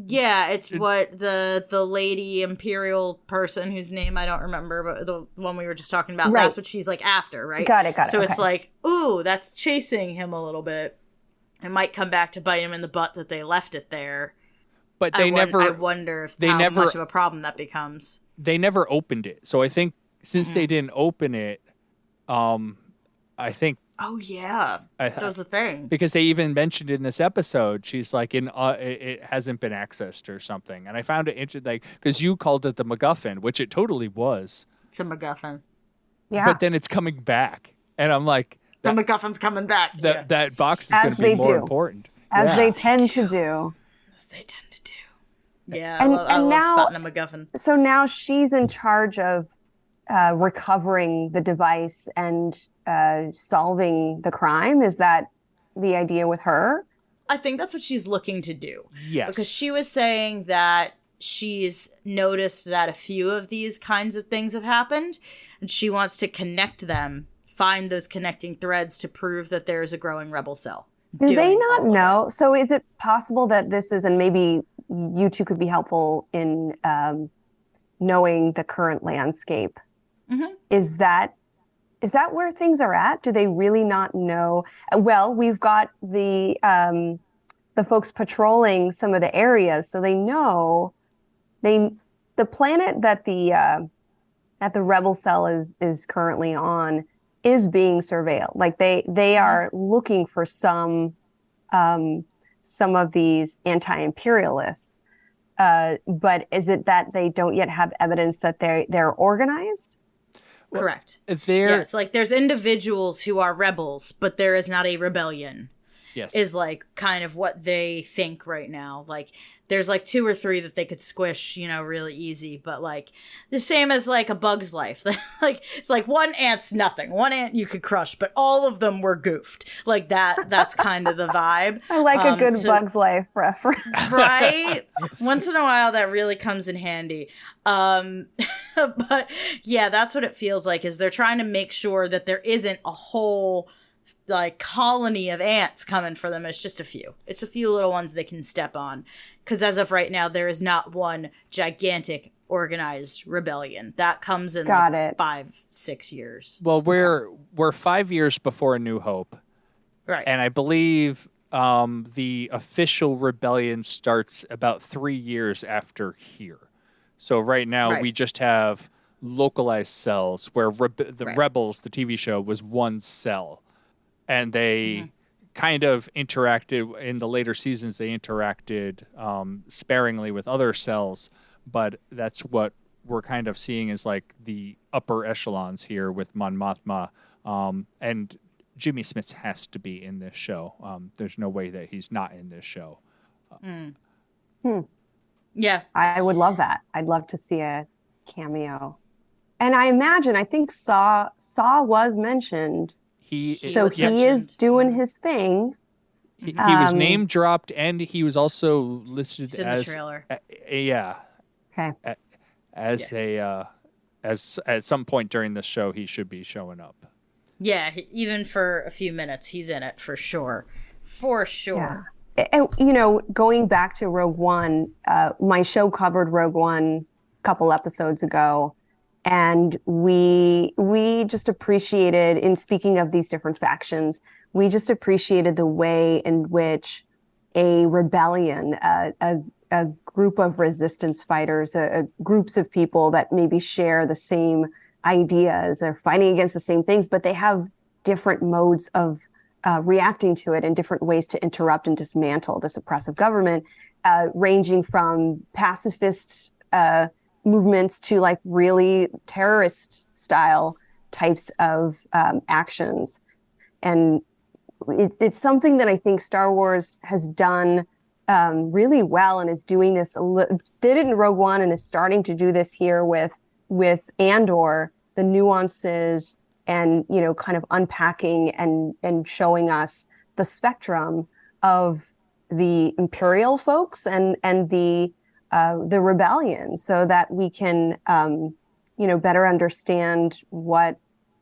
Yeah, it's what the lady imperial person whose name I don't remember, but the one we were just talking about, that's what she's like after, right? Got it. So it's like, ooh, that's chasing him a little bit. It might come back to bite him in the butt that they left it there. But I wonder if how much of a problem that becomes. They never opened it. So I think since they didn't open it, I think Oh yeah, that was the thing. because they even mentioned in this episode, she's like, it hasn't been accessed or something. And I found it interesting, like, because you called it the MacGuffin, which it totally was. It's a MacGuffin. Yeah. But then it's coming back. And I'm like, The MacGuffin's coming back. that box is As going to be they more do. important. As Yeah. they tend to do. As they tend to do. Yeah, And- I and love now- spotting a MacGuffin. So now she's in charge of recovering the device and solving the crime. Is that the idea with her? I think that's what she's looking to do. Yes. Because she was saying that she's noticed that a few of these kinds of things have happened, and she wants to connect them, find those connecting threads to prove that there is a growing rebel cell. Do they doing not all of know? So is it possible that this is, and maybe you two could be helpful in knowing the current landscape? Mhm. Is that where things are at? Do they really not know? Well, we've got the folks patrolling some of the areas, so they know the planet that the rebel cell is currently on is being surveilled. Like they are looking for some of these anti-imperialists. But is it that they don't yet have evidence that they're organized? Correct. They're, Yeah, it's like there's individuals who are rebels, but there is not a rebellion. yes. Is like kind of what they think right now. Like there's like 2 or 3 that they could squish, really easy, but like the same as like a bug's life. Like it's like one ant's nothing. One ant you could crush, but all of them were goofed. Like that's kind of the vibe. I like a good so- Bug's Life reference. Right? Once in a while that really comes in handy. But yeah, that's what it feels like, is they're trying to make sure that there isn't a whole like colony of ants coming for them. It's just a few. It's a few little ones they can step on. Because as of right now, there is not one gigantic organized rebellion. That comes in Got like it. 5-6 years. Well, we're 5 years before A New Hope. Right. And I believe the official rebellion starts about 3 years after here. So right now Right. we just have localized cells where Right. Rebels, the TV show, was one cell. And they kind of interacted in the later seasons. They interacted sparingly with other cells, but that's what we're kind of seeing is like the upper echelons here with Mon Mothma, and Jimmy Smits has to be in this show. There's no way that he's not in this show. Yeah. I would love that. I'd love to see a cameo. And I think Saw was mentioned. So was he is mentioned. doing his thing. He was name dropped, and he was also listed It's in the as trailer. Okay. as at some point during this show he should be showing up. Yeah, even for a few minutes, he's in it for sure. For sure. And, going back to Rogue One, my show covered Rogue One a couple episodes ago. And we just appreciated, in speaking of these different factions, we just appreciated the way in which a rebellion, a group of resistance fighters, groups of people that maybe share the same ideas, they're fighting against the same things, but they have different modes of reacting to it and different ways to interrupt and dismantle this oppressive government, ranging from pacifist movements to like really terrorist style types of actions. And it's something that I think Star Wars has done really well, and is doing this, did it in Rogue One and is starting to do this here with Andor, the nuances and, kind of unpacking and showing us the spectrum of the Imperial folks and the rebellion, so that we can, better understand what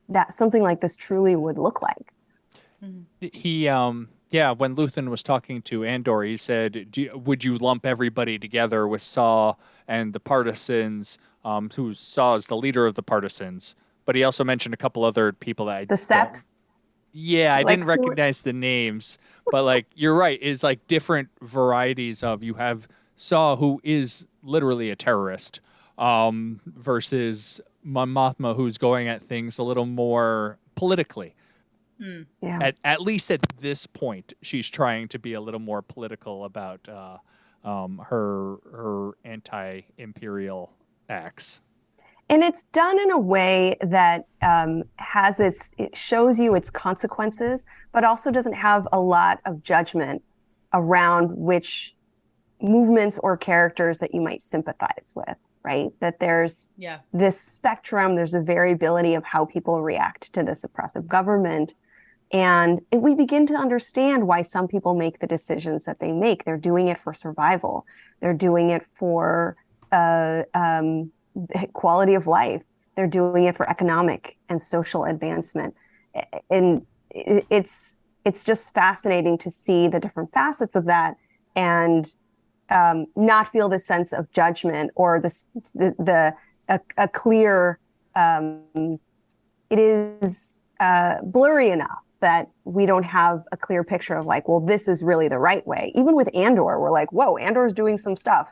that something like this truly would look like. He, when Luthen was talking to Andor, he said, would you lump everybody together with Saw and the partisans, who Saw is the leader of the partisans, but he also mentioned a couple other people that The Seps. Yeah, I Like, didn't recognize the names, but like you're right, it's like different varieties of, you have Saw, who is literally a terrorist, versus Mon Mothma who's going at things a little more politically. Yeah. At least at this point, she's trying to be a little more political about her anti-imperial acts. And it's done in a way that it shows you its consequences, but also doesn't have a lot of judgment around which movements or characters that you might sympathize with, right? That there's this spectrum, there's a variability of how people react to this oppressive government. And we begin to understand why some people make the decisions that they make. They're doing it for survival. They're doing it for quality of life. They're doing it for economic and social advancement. And it's just fascinating to see the different facets of that and not feel the sense of judgment or a clear, it is blurry enough that we don't have a clear picture of like, well, this is really the right way. Even with Andor, we're like, whoa, Andor's doing some stuff.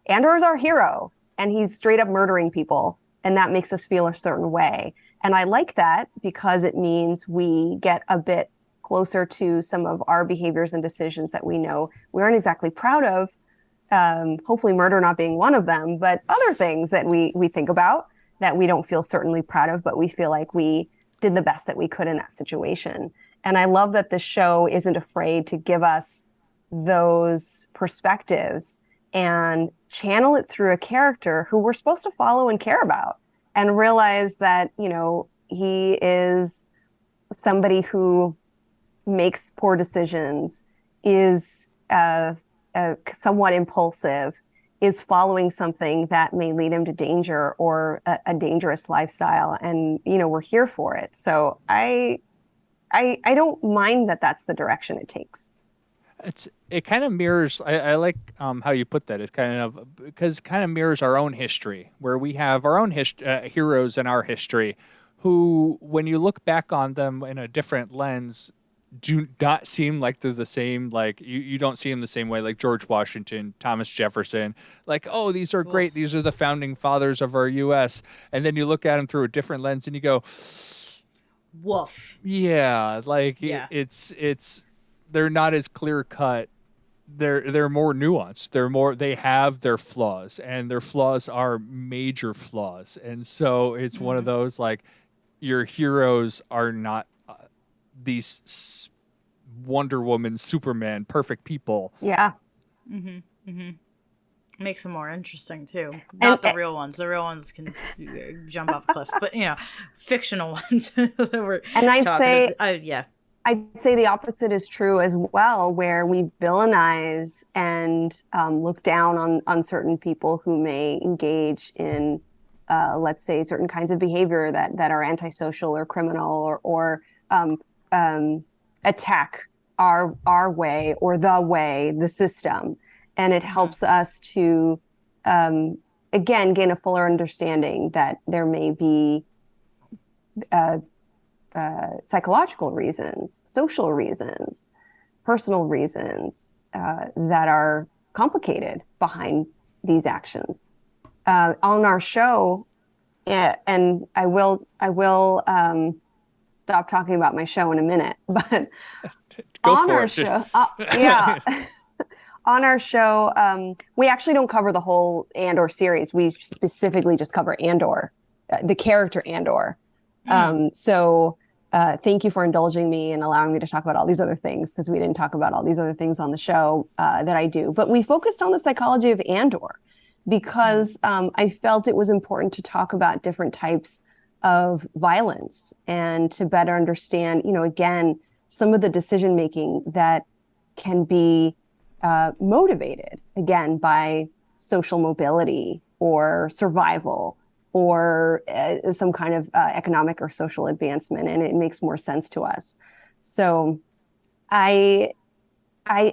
Andor's our hero, and he's straight up murdering people, and that makes us feel a certain way. And I like that because it means we get a bit closer to some of our behaviors and decisions that we know we aren't exactly proud of. Hopefully murder not being one of them, but other things that we think about that we don't feel certainly proud of, but we feel like we did the best that we could in that situation. And I love that the show isn't afraid to give us those perspectives and channel it through a character who we're supposed to follow and care about, and realize that, you know, he is somebody who makes poor decisions, is somewhat impulsive, is following something that may lead him to danger or a dangerous lifestyle. And, you know, we're here for it. So I don't mind that that's the direction it takes. It kind of mirrors. I like how you put that. It's kind of mirrors our own history, where we have our own heroes in our history, who, when you look back on them in a different lens, do not seem like they're the same. Like you don't see them the same way. Like George Washington, Thomas Jefferson. Like, oh, these are great. These are the founding fathers of our U.S. And then you look at them through a different lens, and you go, woof. Yeah, like it's. They're not as clear cut. They're more nuanced. They have their flaws, and their flaws are major flaws. And so it's one of those, like, your heroes are not these Wonder Woman, Superman, perfect people. Yeah. Makes them more interesting too. Not the real ones. The real ones can jump off a cliff, but you know, fictional ones. I'd say the opposite is true as well, where we villainize and look down on certain people who may engage in, let's say, certain kinds of behavior that are antisocial or criminal or attack our way or the system. And it helps us to, again, gain a fuller understanding that there may be psychological reasons, social reasons, personal reasons that are complicated behind these actions. On our show, and I will stop talking about my show in a minute, but on our show, on our show, we actually don't cover the whole Andor series. We specifically just cover Andor, the character Andor. So thank you for indulging me and allowing me to talk about all these other things, because we didn't talk about all these other things on the show that I do. But we focused on the psychology of Andor because I felt it was important to talk about different types of violence and to better understand, you know, again, some of the decision making that can be motivated, again, by social mobility or survival or some kind of economic or social advancement, and it makes more sense to us. So I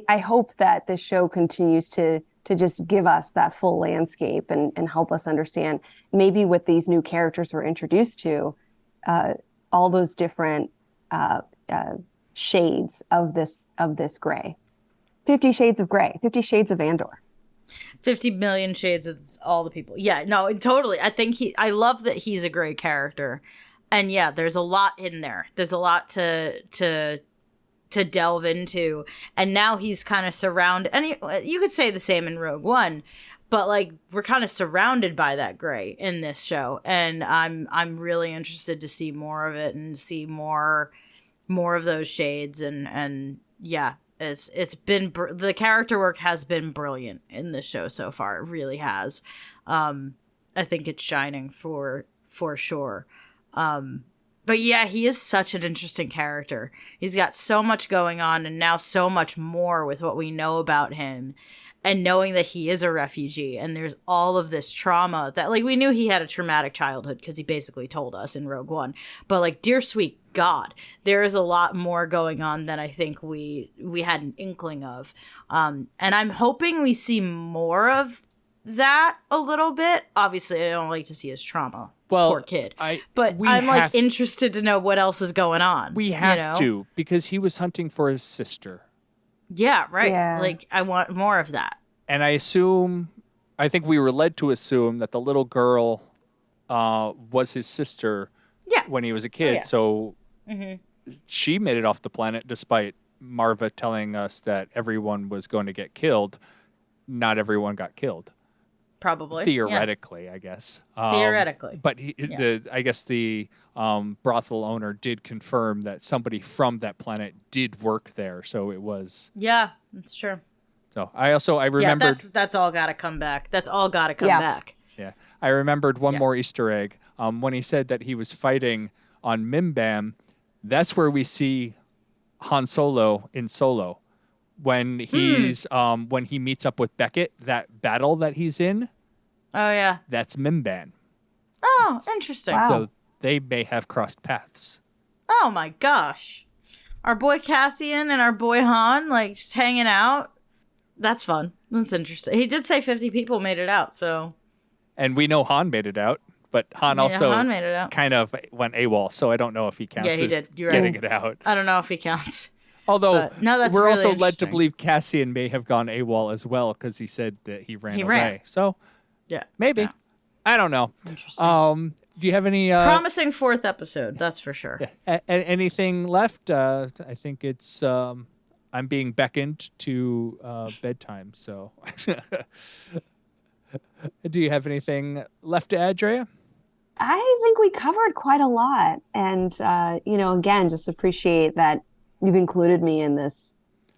hope that this show continues to just give us that full landscape and help us understand, maybe with these new characters we're introduced to, all those different shades of this gray. 50 Shades of Gray, 50 Shades of Andor. 50 million shades of all the people. Yeah, no, totally. I love that he's a great character. And yeah, there's a lot in there. There's a lot to delve into. And now he's kind of surrounded, and you could say the same in Rogue One, but like we're kind of surrounded by that gray in this show. And I'm really interested to see more of it and see more of those shades and yeah. It's been the character work has been brilliant in this show so far. It really has. I think it's shining for sure. But yeah, he is such an interesting character. He's got so much going on, and now so much more with what we know about him, and knowing that he is a refugee, and there's all of this trauma that, like, we knew he had a traumatic childhood because he basically told us in Rogue One. But like, dear sweet God, there is a lot more going on than I think we had an inkling of. And I'm hoping we see more of that a little bit. Obviously, I don't like to see his trauma. Well, poor kid. But I'm like interested to know what else is going on. We have to, because he was hunting for his sister. Yeah, right. Yeah. Like, I want more of that. And I think we were led to assume that the little girl was his sister when he was a kid. Oh, yeah. So she made it off the planet despite Marva telling us that everyone was going to get killed. Not everyone got killed. Probably. Theoretically, I guess. Theoretically. But I guess the brothel owner did confirm that somebody from that planet did work there. So it was... Yeah, that's true. So I remembered... Yeah, that's all got to come back. That's all got to come back. Yeah. I remembered one more Easter egg. When he said that he was fighting on Mimbam, that's where we see Han Solo in Solo. When he's when he meets up with Beckett, that battle that he's in. Oh yeah, that's Mimban. Oh, interesting. Wow. So they may have crossed paths. Oh my gosh, our boy Cassian and our boy Han, like, just hanging out. That's fun. That's interesting. He did say 50 people made it out, so. And we know Han made it out, but Han made it out. Kind of went AWOL, so I don't know if he counts he as did. You're getting right. it out. I don't know if he counts. Although no, that's we're really also led to interesting. believe Cassian may have gone AWOL as well because he said that he ran away. So yeah, maybe. Yeah. I don't know. Interesting. Do you have any promising fourth episode? That's for sure. Anything left? I think it's I'm being beckoned to bedtime. So, do you have anything left to add, Drea? I think we covered quite a lot. And, again, just appreciate that you've included me in this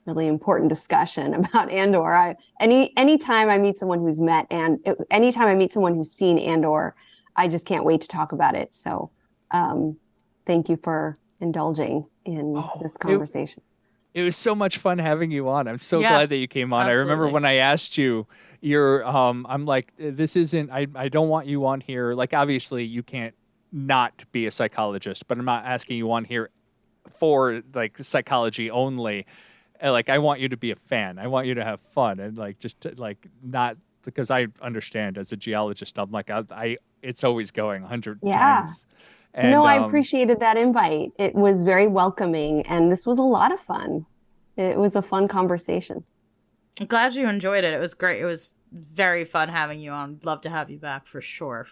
really important discussion about Andor. Anytime I meet someone who's anytime I meet someone who's seen Andor, I just can't wait to talk about it. So thank you for indulging in this conversation. It was so much fun having you on. I'm so glad that you came on. Absolutely. I remember when I asked you, I'm like, this isn't, I don't want you on here. Like, obviously you can't not be a psychologist, but I'm not asking you on here for like psychology only. Like, I want you to be a fan. I want you to have fun and like, just like not, because I understand as a geologist, I'm like, it's always going 100 times. And, I appreciated that invite. It was very welcoming, and this was a lot of fun. It was a fun conversation. I'm glad you enjoyed it. It was great. It was very fun having you on. Love to have you back for sure.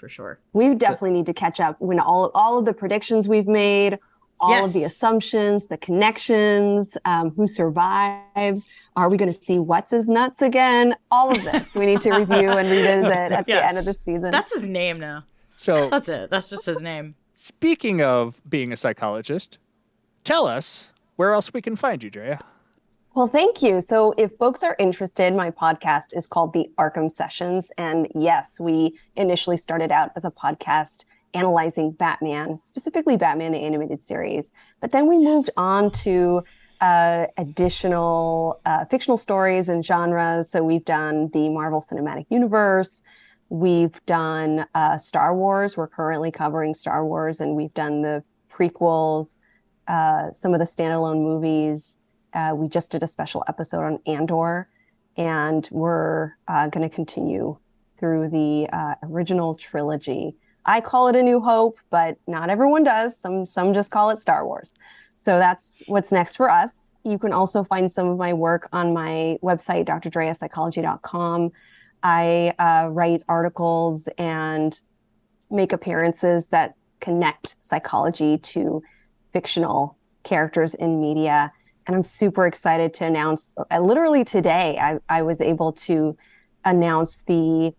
We definitely need to catch up when all of the predictions we've made, all of the assumptions, the connections, who survives. Are we going to see what's his nuts again? All of this we need to review and revisit at the end of the season. That's his name now. So that's it. That's just his name. Speaking of being a psychologist, tell us where else we can find you, Drea. Well, thank you. So if folks are interested, my podcast is called The Arkham Sessions. And yes, we initially started out as a podcast analyzing Batman, specifically Batman the Animated Series. But then we moved on to additional fictional stories and genres. So we've done the Marvel Cinematic Universe. We've done Star Wars. We're currently covering Star Wars, and we've done the prequels, some of the standalone movies. We just did a special episode on Andor, and we're going to continue through the original trilogy. I call it A New Hope, but not everyone does. Some just call it Star Wars. So that's what's next for us. You can also find some of my work on my website, drdreapsychology.com. I write articles and make appearances that connect psychology to fictional characters in media. And I'm super excited to announce, literally today, I was able to announce the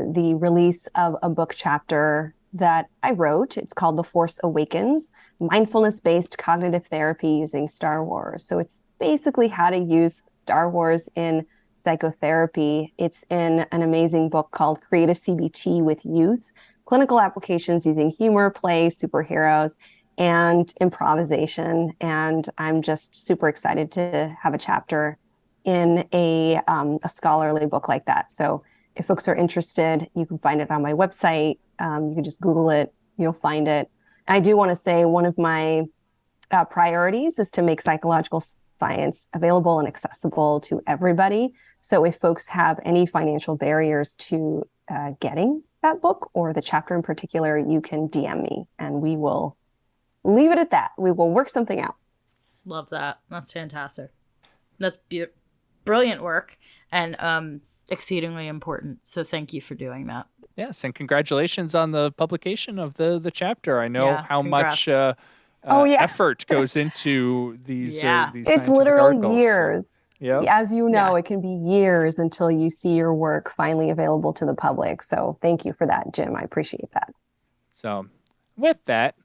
release of a book chapter that I wrote. It's called The Force Awakens, Mindfulness-Based Cognitive Therapy Using Star Wars. So it's basically how to use Star Wars in psychotherapy. It's in an amazing book called Creative CBT with Youth, Clinical Applications Using Humor, Play, Superheroes, and Improvisation. And I'm just super excited to have a chapter in a scholarly book like that. So if folks are interested, you can find it on my website. You can just Google it, you'll find it. And I do want to say one of my priorities is to make psychological science available and accessible to everybody. So if folks have any financial barriers to getting that book or the chapter in particular, you can DM me and we will leave it at that. We will work something out. Love that. That's fantastic. That's brilliant work and exceedingly important. So thank you for doing that. Yes, and congratulations on the publication of the chapter. I know how congrats. much effort goes into these. These it's scientific literally articles. years. Yep. As you know, it can be years until you see your work finally available to the public. So thank you for that, Jim. I appreciate that. So with that,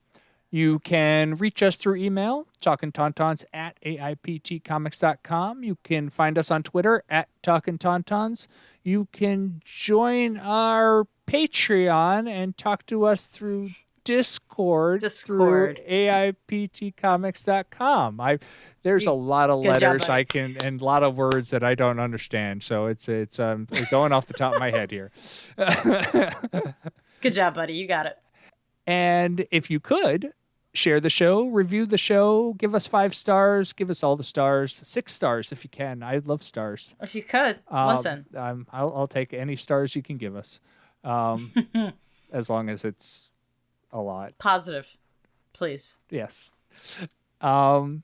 you can reach us through email, talkintauntauns@aiptcomics.com. You can find us on Twitter @talkintauntauns. You can join our Patreon and talk to us through Discord. through aiptcomics.com. There's a lot of letters and a lot of words that I don't understand. So it's going off the top of my head here. Good job, buddy. You got it. And if you could share the show, review the show, give us 5 stars, give us all the stars, 6 stars if you can. I love stars. If you could, listen. I'll take any stars you can give us, as long as it's a lot. Positive, please. Yes. And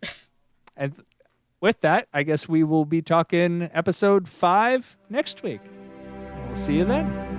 with that, I guess we will be talking episode 5 next week. We'll see you then.